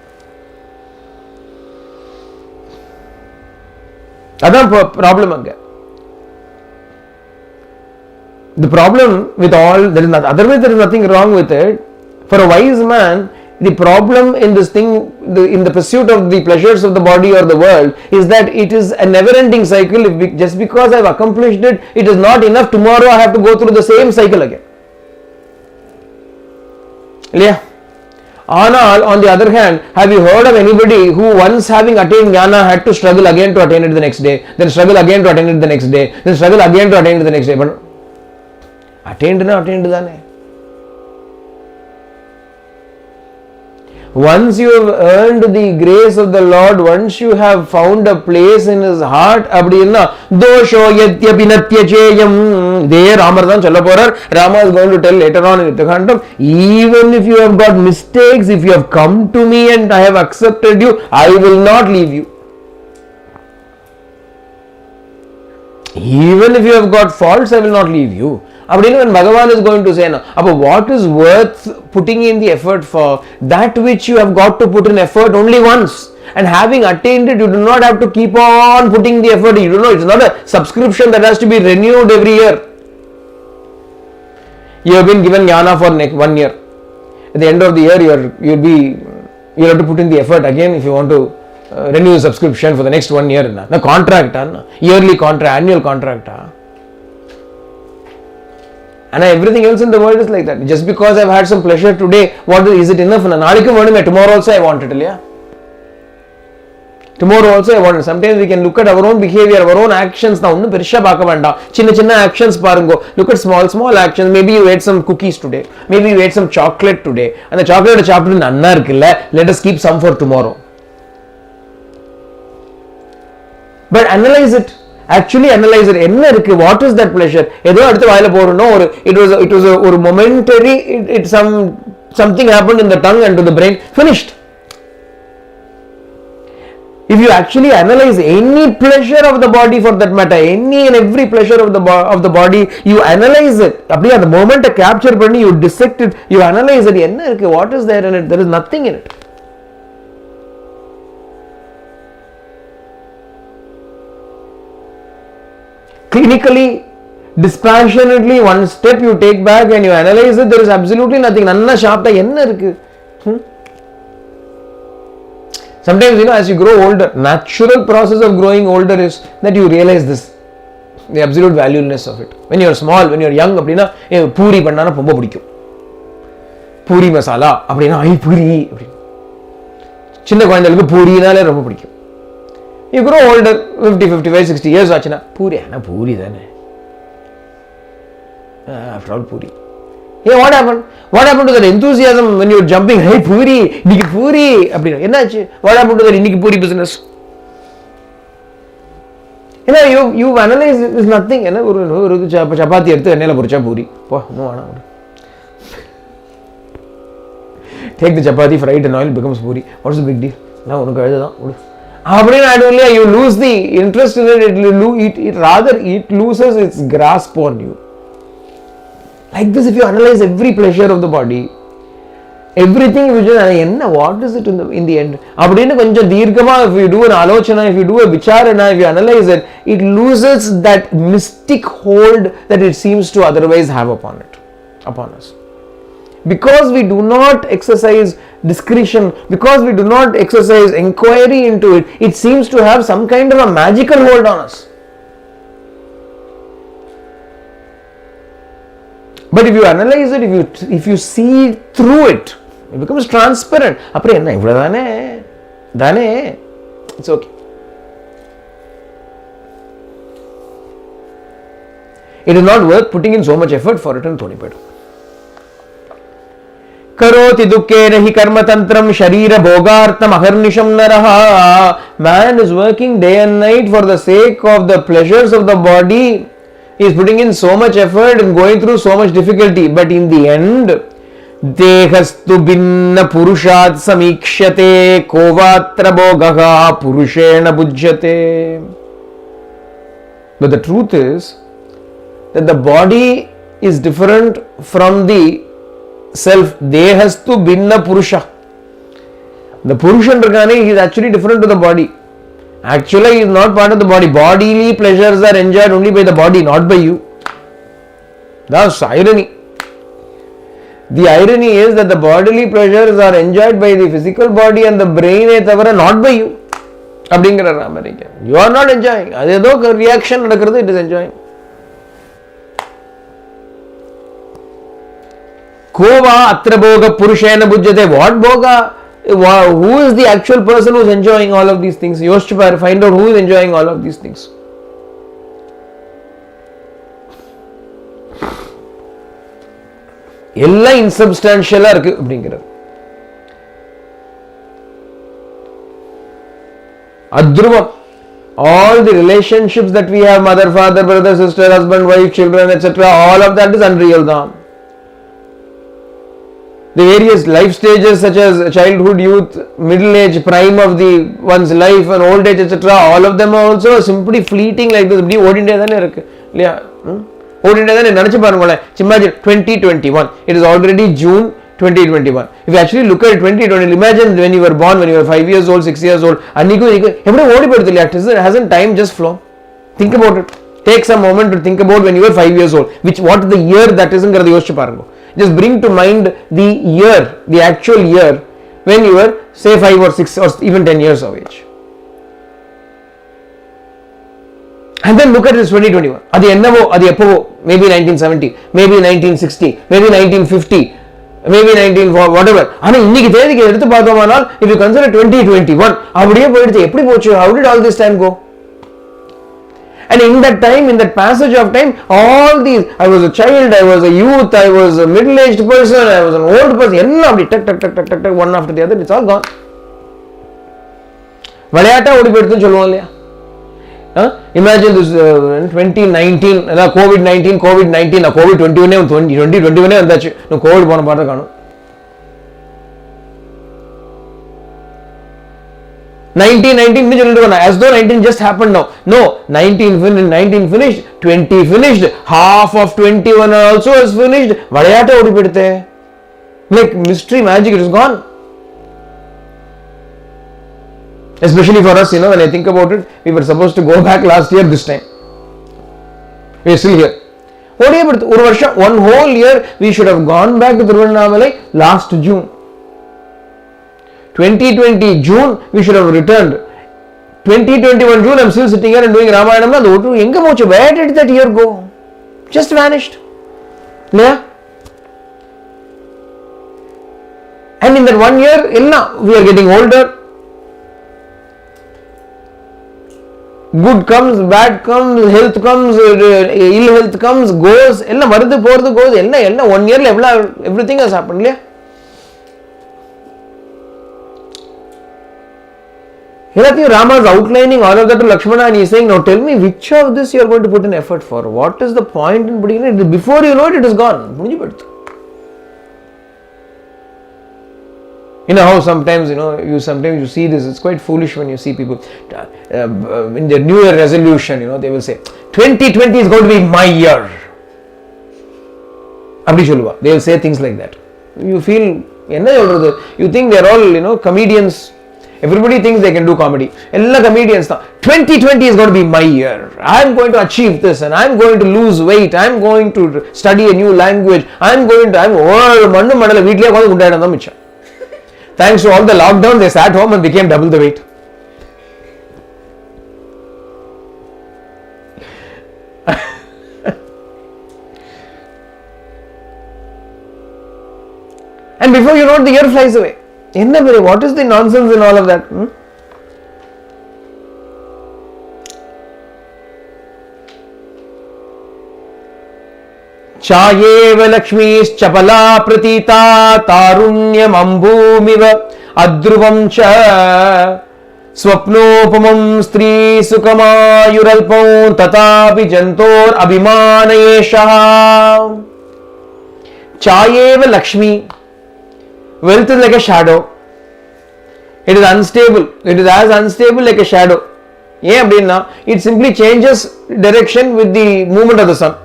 That's the problem again. The problem with all, otherwise there is nothing wrong with it. For a wise man, the problem in this thing, in the pursuit of the pleasures of the body or the world, is that it is a never-ending cycle. Just because I have accomplished it, it is not enough. Tomorrow I have to go through the same cycle again. Yeah. Anal, on the other hand, have you heard of anybody who once having attained jnana had to struggle again to attain it the next day, then struggle again to attain it the next day, then struggle again to attain it the next day? But attained dane. Once you have earned the grace of the Lord, once you have found a place in His heart, abdina dosho yatyapinatyacheyam. There Ramadan Chalaporar, Rama is going to tell later on in Itthakantam, even if you have got mistakes, if you have come to me and I have accepted you, I will not leave you. Even if you have got faults, I will not leave you. When Bhagavan is going to say, what is worth putting in the effort for? That which you have got to put in effort only once. And having attained it, you do not have to keep on putting the effort. You don't know, it's not a subscription that has to be renewed every year. You have been given jnana for 1 year. At the end of the year, you have to put in the effort again if you want to renew the subscription for the next 1 year. No contract, yearly contract, annual contract. And everything else in the world is like that. Just because I have had some pleasure today, is it enough? Tomorrow also I want it. Tomorrow also I want it. Sometimes we can look at our own behavior, our own actions. Chinna actions. Look at small actions. Maybe you ate some cookies today. Maybe you ate some chocolate today. And the chocolate chapter in Anna, let us keep some for tomorrow. But analyze it. Actually analyze it. What is that pleasure? It was a momentary, something happened in the tongue and to the brain, finished. If you actually analyze any pleasure of the body, for that matter, any and every pleasure of the body, you analyze it. At the moment capture, you dissect it, you analyze it. What is there in it? There is nothing in it. Clinically, dispassionately, one step you take back and you analyze it, there is absolutely nothing. Sometimes, as you grow older, natural process of growing older is that you realize this, the absolute valuelessness of it. When you are small, when you are young, puri pannana pomba pidikkum. Puri masala, ai puri. Chinna koyandalukku puri nale romba pidikkum. You grow older, 50, 55, 60 years, puri dane. After all, puri. Yeah, what happened? What happened to that enthusiasm when you were jumping? Hey, puri, niki puri. What happened to that niki puri business? You've analyzed it, it's nothing. Chapati eduthu ennela poricha puri. Take the chapati, fry it in oil, it becomes puri. What's the big deal? You lose the interest in it, it loses its grasp on you. Like this, if you analyze every pleasure of the body, everything which is, what is it in the end? If you do an alochana, if you do a vicharana, if you analyze it, it loses that mystic hold that it seems to otherwise have upon us. Because we do not exercise discretion, because we do not exercise inquiry into it, it seems to have some kind of a magical hold on us. But if you analyze it, if you see through it, it becomes transparent. அப்புறம் என்ன இவ்வளவுதானே தானே, it's okay. It is not worth putting in so much effort for it and throwing it. करोति दुःखेन हि कर्मतंत्रम शरीर भोगार्थम अहर्निशम नरः. Man is working day and night for the sake of the pleasures of the body. He is putting in so much effort and going through so much difficulty, but in the end, देहस्तु भिन्न पुरुषात् समीक्ष्यते कोवात्र भोगः पुरुषेण भुज्यते. But the truth is that the body is different from the self. Dehastu binna purusha. The Purushan Rakane is actually different to the body. Actually, he is not part of the body. Bodily pleasures are enjoyed only by the body, not by you. That's irony. The irony is that the bodily pleasures are enjoyed by the physical body and the brain, not by you. You are not enjoying. That's a reaction, it is enjoying. Kova atra bhoga purushena bhujyate. What bhoga? Who is the actual person who is enjoying all of these things? Yoshchipar, find out who is enjoying all of these things. Ella insubstantial irukku அப்படிங்கறார். Adruvam. All the relationships that we have, mother, father, brother, sister, husband, wife, children, etc., all of that is unreal dhan. The various life stages such as childhood, youth, middle age, prime of the one's life and old age, etc., all of them are also simply fleeting like this. இப்படி ஓடிண்டே தானே இருக்கு இல்லையா? ஓடிண்டே தானே. நினைச்சு பாருங்களேன். Imagine 2021. It is already June 2021. If you actually look at 2020, imagine when you were born, when you were 5 years old, 6 years old. அன்னைக்கு எப்படி ஓடி போயிடுது இல்லையா? Hasn't time just flown? Think about it. Take some moment to think about when you were 5 years old. What the year that isங்கிறத யோசிச்சு பாருங்க. Just bring to mind the year, the actual year when you were say 5 or 6 or even 10 years of age. And then look at this 2021. Adi ennavo, adi eppovo, maybe 1970, maybe 1960, maybe 1950, maybe 19 whatever. Ana இன்னைக்கு தேதிக்கு எடுத்து பார்த்தோமானால், if you consider 2021, அப்படியே போயிடுச்சு. எப்படி போச்சு? How did all this time go? And in that time, in that passage of time, all these, I was a child, I was a youth, I was a middle-aged person, I was an old person, எல்லாம் அப்படி டக் டக் டக் டக் டக் டக் one after the other, it's all gone. விளையாட்டா ஓடி போயிடுதுன்னு சொல்லுவோம் இல்லையா? Imagine this 2019, COVID-19, COVID-21 வந்தாச்சு. Covid போன பாட்டு காணும். 1919 சொல்லிட்டு as though 19 just happened now. No, 19 finished, 20 finished, half of 21 also is finished. விளையாட்ட ஓடி போயிடுதே. Like mystery magic, it is gone. Especially for us, when I think about it, we were supposed to go back last year this time. We are still here. ஓடியே போயிடுது. ஒரு வருஷம், one whole year we should have gone back to Tiruvannamalai last June. 2020 June we should have returned. 2021 June I'm still sitting here and doing Ramayanam. Enga pochu? Where did that year go? Just vanished. Yeah. And in that 1 year we are getting older. Good comes, bad comes, health comes, ill health comes, goes. Ella varudhu poradhu goes. Ella 1 year everything has happened. Yeah. Rama is outlining all of that to Lakshmana and he is saying, now tell me which of this you are going to put in effort for. What is the point in putting it? Before you know it, it is gone. You know how sometimes, you see this, it's quite foolish when you see people in their New Year resolution, they will say, 2020 is going to be my year. They will say things like that. You feel, you think they are all, comedians. Everybody thinks they can do comedy. All comedians. 2020 is going to be my year. I am going to achieve this and I am going to lose weight. I am going to study a new language. Thanks to all the lockdown, they sat home and became double the weight. you know the year flies away. What is the nonsense in all of that? Chayev Lakshmi's Chapala Pratita Tarunyam Ambhumiva Adruvam Cha Swapnopamam Stri Sukamayuralpam Tatapi Jantor Abhimanayesha. Chayev Lakshmi. Wealth is like a shadow. It is unstable. It is as unstable like a shadow. It simply changes direction with the movement of the sun.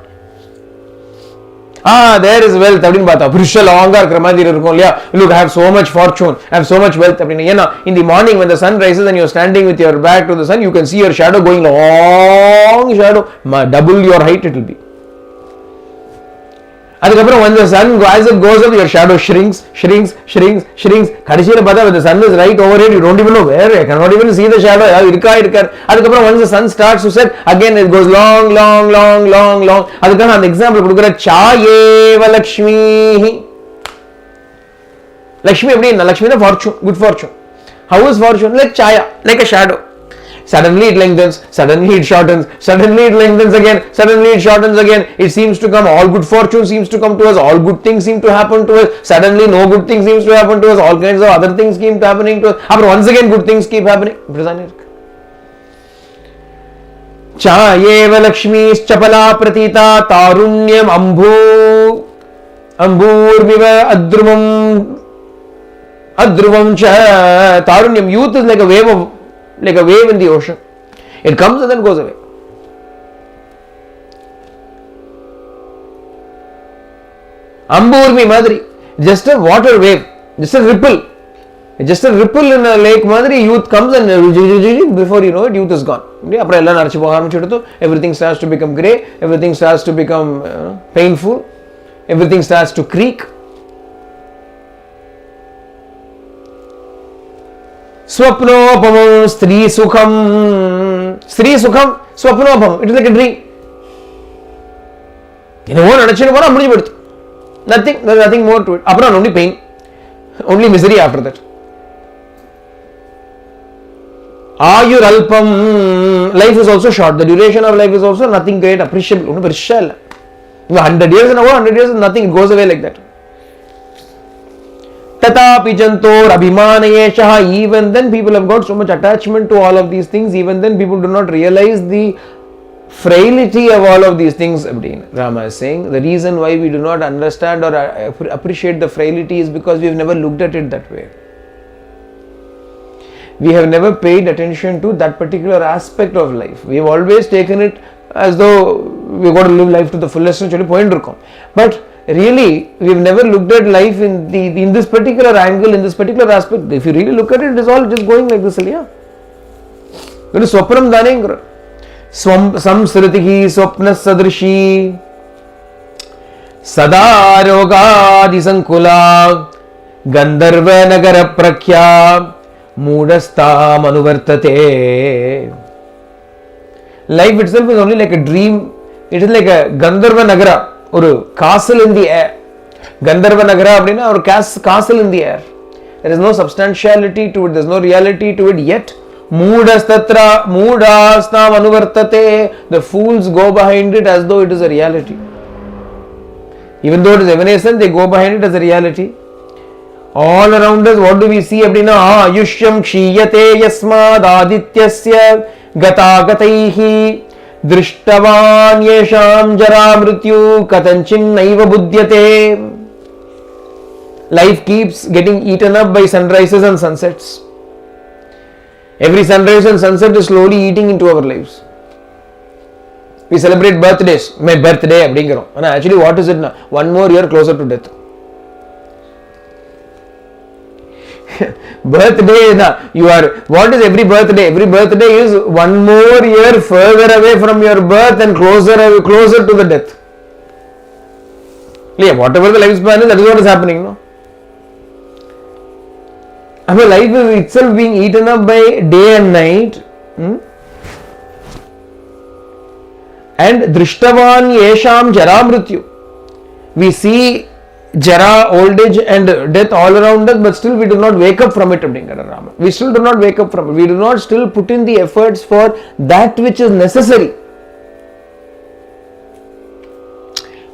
There is wealth. Look, I have so much fortune, I have so much wealth. In the morning when the sun rises and you are standing with your back to the sun, you can see your shadow going long shadow. Double your height it will be. When the sun, as it goes up, your shadow shrinks. When the sun is right overhead, you don't even know where. I cannot even see the shadow. Once the sun starts to set, again it goes long. An example, Chayeva Lakshmi. Lakshmi is fortune, good fortune. How is fortune? Like Chaya, like a shadow. Suddenly it lengthens, suddenly it shortens, suddenly it lengthens again, suddenly it shortens again. It seems to come, all good fortune seems to come to us, all good things seem to happen to us. Suddenly no good things seems to happen to us, all kinds of other things keep happening to us. After once again good things keep happening. Chayeva Lakshmi's Chapala Pratita Tarunyam Ambhurviva Adruvam Cha. Tarunyam, youth is like a wave in the ocean. It comes and then goes away. Ambhurvi Madri, just a water wave, just a ripple. Just a ripple in a lake Madri, youth comes and before you know it, youth is gone. Everything starts to become grey, everything starts to become painful, everything starts to creak. Swapnopamam Stri Sukham. Stri Sukham, Swapnopam. It is like a dream. Nothing, there is nothing more to it. Apart only pain, only misery after that. Ayuralpam. Life is also short. The duration of life is also nothing great, appreciable. 100 years and over 100 years is nothing. It goes away like that. Tatapi Jantor Abhimanayesha. Even then people have got so much attachment to all of these things. Even then people do not realize the frailty of all of these things. Rama is saying the reason why we do not understand or appreciate the frailty is because we have never looked at it that way. We have never paid attention to that particular aspect of life. We have always taken it as though we have got to live life to the fullest. But really, we have never looked at life in this particular angle, in this particular aspect. If you really look at it, it is all just going like this. Yeah. It is Swapnam Danengra. Samsritihi Swapna Sadrishi Sadarogadi Sankula Gandharva Nagara Prakhya Mudasta Manuvartate. Life itself is only like a dream. It is like a Gandharva Nagara. Or castle in the air. Gandharva Nagara or castle in the air. There is no substantiality to it, there is no reality to it yet. Mudastatra, mudastam anuvartate. The fools go behind it as though it is a reality. Even though it is evanescent, they go behind it as a reality. All around us, what do we see? Ayushyam kshiyate yasmad adityasya gata gataihi. Drishtavan yesham jara mrityu katanchin naiva buddhyate. Life keeps getting eaten up by sunrises and sunsets. Every sunrise and sunset is slowly eating into our lives. We celebrate birthdays. My birthday, actually, what is it now? One more year closer to death. Birthday, what is every birthday? Every birthday is one more year further away from your birth and closer to the death. Whatever the lifespan is, that is what is happening. No? Life is itself being eaten up by day and night. And Drishtavan Yesham Jara Mrityu. We see Jara, old age and death all around us, but still we do not wake up from it. We still do not wake up from it. We do not still put in the efforts for that which is necessary.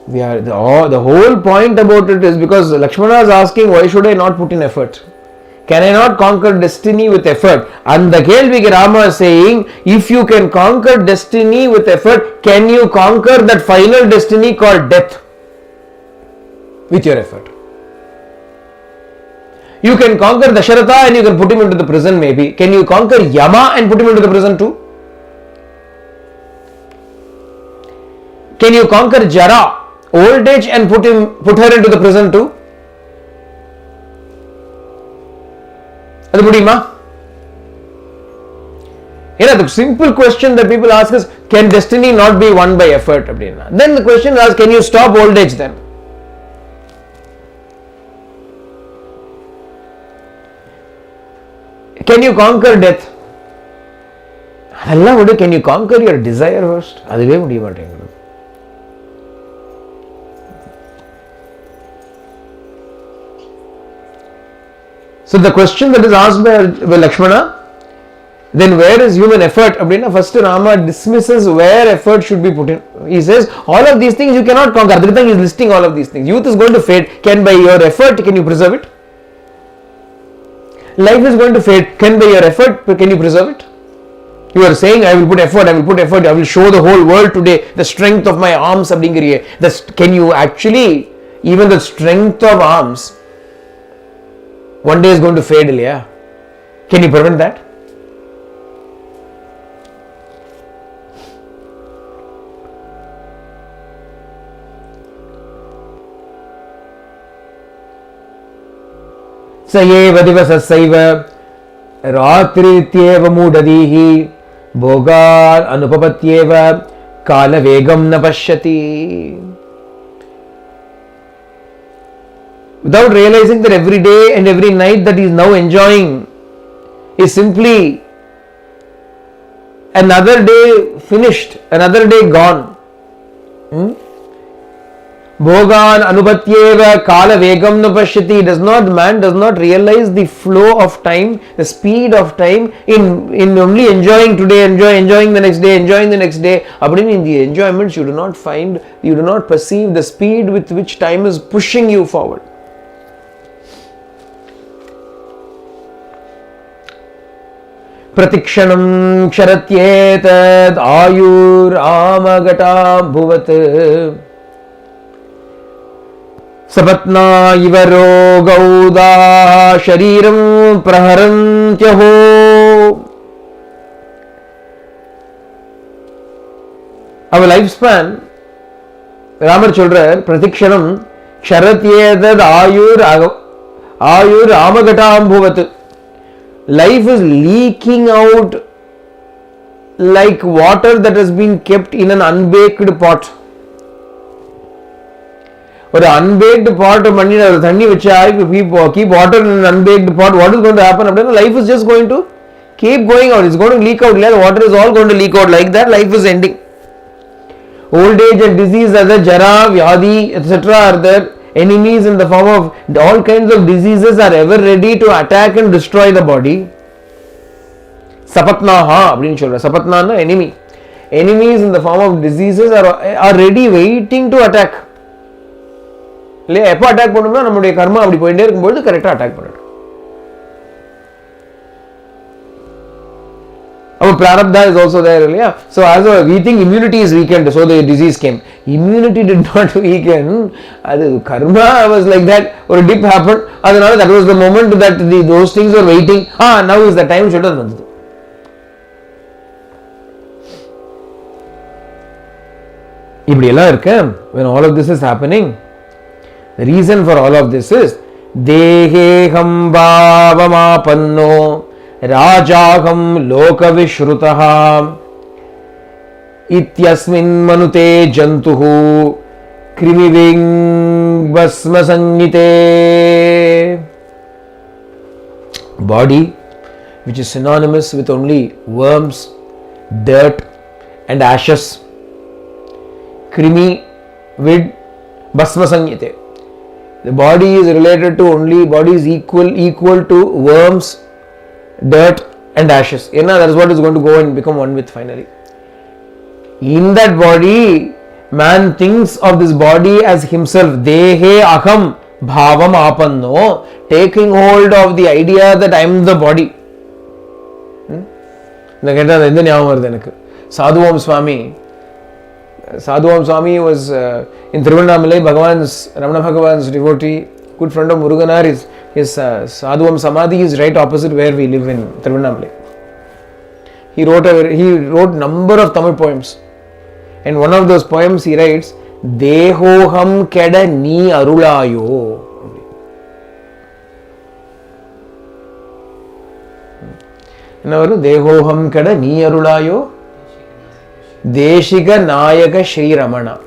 We are the whole point about it is because Lakshmana is asking, why should I not put in effort? Can I not conquer destiny with effort? And the Kelvigi Rama is saying, if you can conquer destiny with effort, can you conquer that final destiny called death with your effort? You can conquer Dasharatha and you can put him into the prison maybe. Can you conquer Yama and put him into the prison too? Can you conquer Jara, old age, and put her into the prison too? அது முடியுமா? The simple question that people ask is, can destiny not be won by effort? Then the question is, can you stop old age then? Can you conquer death? Can you conquer your desire first? அதுவே முடிய மாட்டேங்குது. So the question that is asked by Lakshmana, then where is human effort? First Rama dismisses where effort should be put in. He says, all of these things you cannot conquer. Adritang is listing all of these things. Youth is going to fade. Can by your effort, can you preserve it? Life is going to fade. Can by your effort, can you preserve it? You are saying, I will put effort, I will show the whole world today the strength of my arms. Can you actually, even the strength of arms, one day is going to fade, Ilya. Can you prevent that? Sayeva divasasaiva ratrityeva mudadihi bhogal anupapatyeva kala vegam na pashyati. Without realizing that every day and every night that he is now enjoying is simply another day finished, another day gone. Bhogan anupatyeva kala vegam na pashyati. Man does not realize the flow of time, the speed of time in only enjoying today, enjoying the next day, In the enjoyments you do not perceive the speed with which time is pushing you forward. Pratikshanam ksharatyetat ayur amagata bhuvat sapatna ivaro gauda shariram praharantyaho. Our lifespan, Ramar children, pratikshanam ksharatyetat ayur amagata bhuvat. Life is leaking out like water that has been kept in an unbaked pot. Or an unbaked pot of money or thandi which keep water in an unbaked pot, what is going to happen? Life is just going to keep going out. It's going to leak out. Water is all going to leak out. Like that, life is ending. Old age and disease are there, Jara, Vyadhi, etc. are there. Enemies in the form of all kinds of diseases are ever ready to attack and destroy the body. Sapatnaha, Sapatna na enemy. Enemies in the form of diseases are ready waiting to attack. எப்போ attack பண்ணணும்னா நம்மளுடைய கர்மா அப்படி போயிட்டே இருக்கும்போது கரெக்டாக attack பண்ணிடும். Our prarabdha is also there, இல்லையா? So as we think immunity is weakened, so the disease came. Immunity did not weaken. அது karma was like that. ஒரு dip happened. அதனால that was the moment that those things were waiting. Now is the time சொல்றது வந்தது. இப்படி எல்லாம் இருக்கு. When all of this is happening, the reason for all of this is Deheham bhavamapanno Rajaham lokavishrutaha Ityasmin manute jantuhu Krimiving basma sangite. Body which is synonymous with only worms, dirt and ashes. Krimi vid basma sangite. The body is related to only, body is equal to worms, dirt and ashes. That is what is going to go and become one with finally. In that body, man thinks of this body as himself. Dehe aham bhavam apanno, taking hold of the idea that I am the body. Sadhuvam Swami was in Tiruvannamalai, Ramana Bhagavan's devotee, good friend of Muruganar. His Sadhuvam Samadhi is right opposite where we live in Tiruvannamalai. He wrote number of Tamil poems, and one of those poems he writes, Dehoham keda ni arulayo. Dehoham keda ni arulayo. Deshika Nayaka Shri Ramana.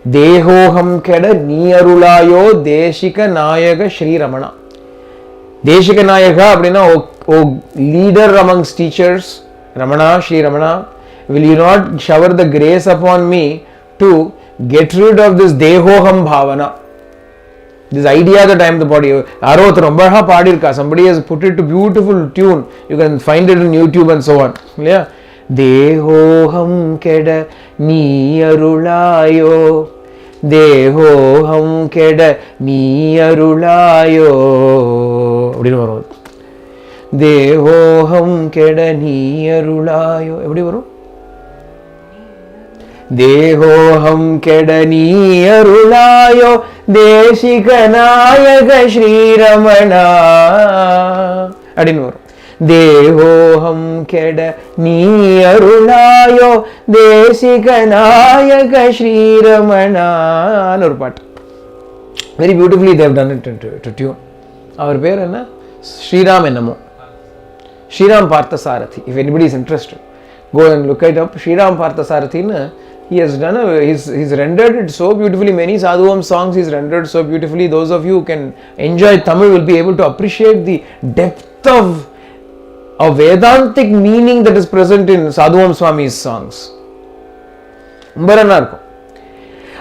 Dehoham keda ni arulayo Deshika Nayaka Shri Ramana. Deshika Nayaka appadina o leader amongst teachers, Ramana, Shri Ramana, will you not shower the grace upon me to get rid of this Dehoham Bhavana? This idea that I am the body. Somebody has put it to beautiful tune. You can find it on YouTube and so on. Yeah. Dehoham keda ni arulayo. Dehoham keda ni arulayo. Dehoham keda ni arulayo. Dehoham keda ni arulayo. Deshika Nayaka Shri Ramana. Dehoham keda ni arulayo Deshika Nayaka Shri Ramana. Very beautifully they have done it to tune. Our pair is Sriram Ennamo. Sriram Parthasarathi. If anybody is interested, go and look it up. Sriram Parthasarathi. He has done he's rendered it so beautifully. Many Sadhuvam songs he's rendered so beautifully. Those of you who can enjoy Tamil will be able to appreciate the depth of Vedantic meaning that is present in Sadhuvam Swami's songs.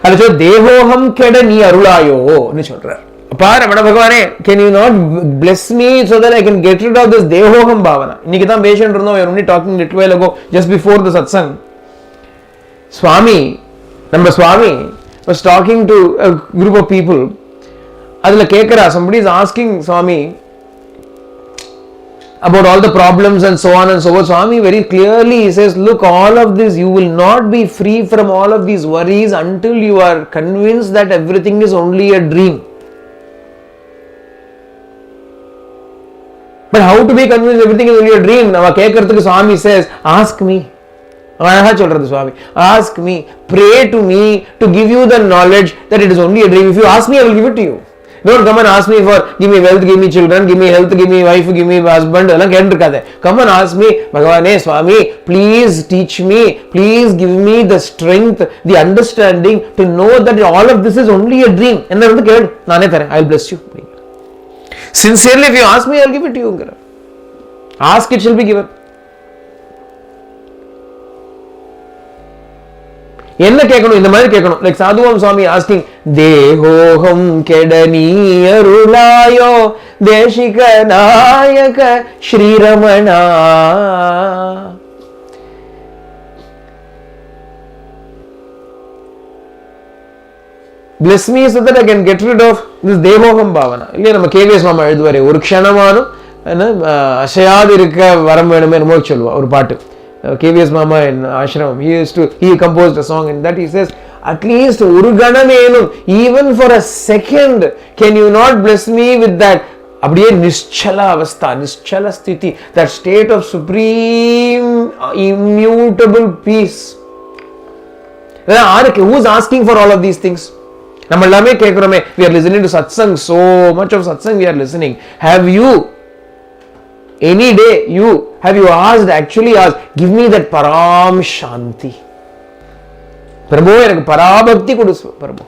Dehoham keda ni arulayo. Ramana Bhagavane, can you not bless me so that I can get rid of this Dehoham Bhavana? Nikitam patient, we are only talking a little while ago, just before the satsang. Swami was talking to a group of people. Somebody is asking Swami about all the problems and so on and so forth. Swami very clearly says, look, all of this, you will not be free from all of these worries until you are convinced that everything is only a dream. But how to be convinced everything is only a dream? Now Swami says, ask me. Ask me, pray to me to give you the knowledge that it is only a dream. If you ask me, I will give it to you. Don't come and ask me for give me wealth, give me children, give me health, give me wife, give me husband. Come and ask me, Bhagavane, Swami, please teach me, please give me the strength, the understanding to know that all of this is only a dream. And then I will bless you. Sincerely, if you ask me, I will give it to you. Ask, it shall be given. Like Sadhuvam Swami asking, Dehoham keda ni arulayo Deshika Nayaka Shri Ramana. Bless me so that I can get rid of this Dehoham Bhavana. KVS Mama Edware, Urkshanamanu, Ashayad Irka Varam or part. KVS Mama in Ashram, he composed a song in that he says, at least even for a second, can you not bless me with that Nischala Avastha, Nischala Sthiti, that state of supreme, immutable peace. Who is asking for all of these things? We are listening to satsang, so much of satsang we are listening. Have you any day have you actually asked, give me that Param Shanti. Prabhu, enakku parabhakti kodu Prabhu.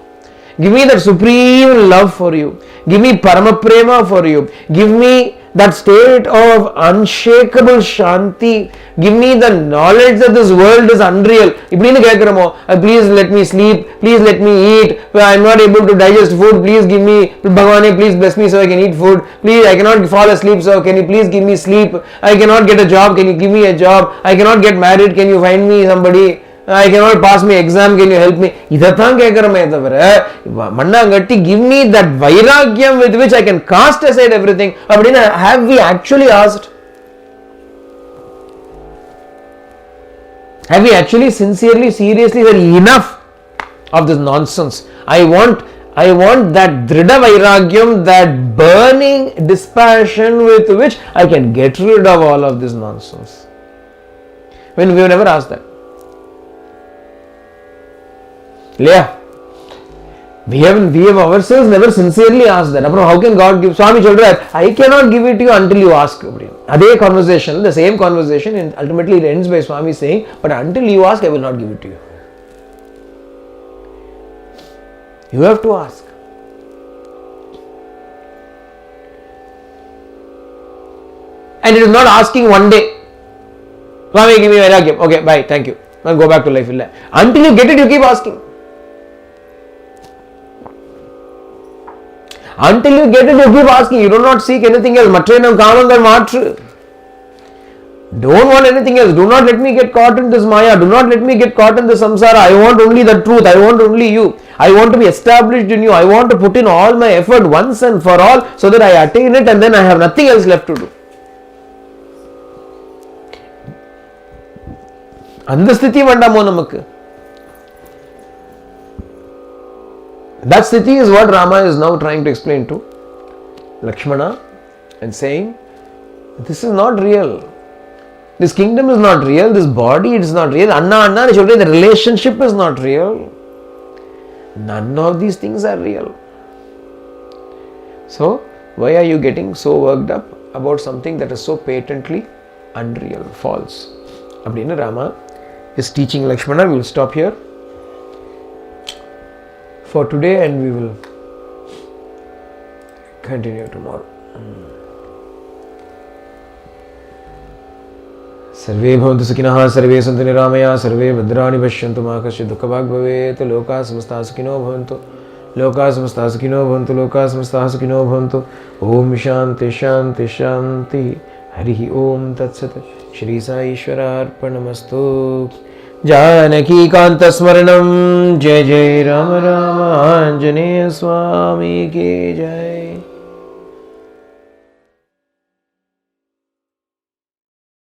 Give me that supreme love for you. Give me parama prema for you. Give me that state of unshakable shanti. Give me the knowledge that this world is unreal. Please let me sleep. Please let me eat. I am not able to digest food. Please give me, Bhagwan, please bless me so I can eat food. Please, I cannot fall asleep, so can you please give me sleep? I cannot get a job. Can you give me a job? I cannot get married. Can you find me somebody? I cannot pass my exam, can you help me? Idathaan kekkarame thavara mannangatti, give me that vairagyam with which I can cast aside everything. Have we actually asked? Have we actually sincerely, seriously said enough of this nonsense? I want that drida vairagyam, that burning dispassion with which I can get rid of all of this nonsense. When we have never asked that. Yeah. We have ourselves never sincerely asked that. How can God give? Swami told that I cannot give it to you until you ask. Adhe conversation, the same conversation, and ultimately it ends by Swami saying, but until you ask, I will not give it to you. You have to ask. And it is not asking one day. Swami, give me vairagyam. Okay, bye, thank you. I'll go back to life. Until you get it, you keep asking. Until you get it, you keep asking. You do not seek anything else. Don't want anything else. Do not let me get caught in this maya. Do not let me get caught in this samsara. I want only the truth. I want only you. I want to be established in you. I want to put in all my effort once and for all so that I attain it and then I have nothing else left to do. Andasthiti vandamo namakku. That sthiti is what Rama is now trying to explain to Lakshmana and saying, this is not real. This kingdom is not real. This body is not real. The relationship is not real. None of these things are real. So, why are you getting so worked up about something that is so patently unreal, false? Abdina Rama is teaching Lakshmana. We will stop here for today and we will continue tomorrow. सर्वे भवन्तु सुखिनः सर्वे सन्तु निरामया सर्वे भद्राणि पश्यन्तु मा कश्चित् दुःखभाग् भवेत् लोकाः समस्ताः सुखिनो भवन्तु लोकाः समस्ताः सुखिनो भवन्तु लोकाः समस्ताः सुखिनो भवन्तु ओम शान्ति शान्ति शान्ति हरिः ओम तत्सत् श्री साई ईश्वरार्पणमस्तु जानकी कांत स्मरणं जय जय राम राम आंजनेय स्वामी की जय।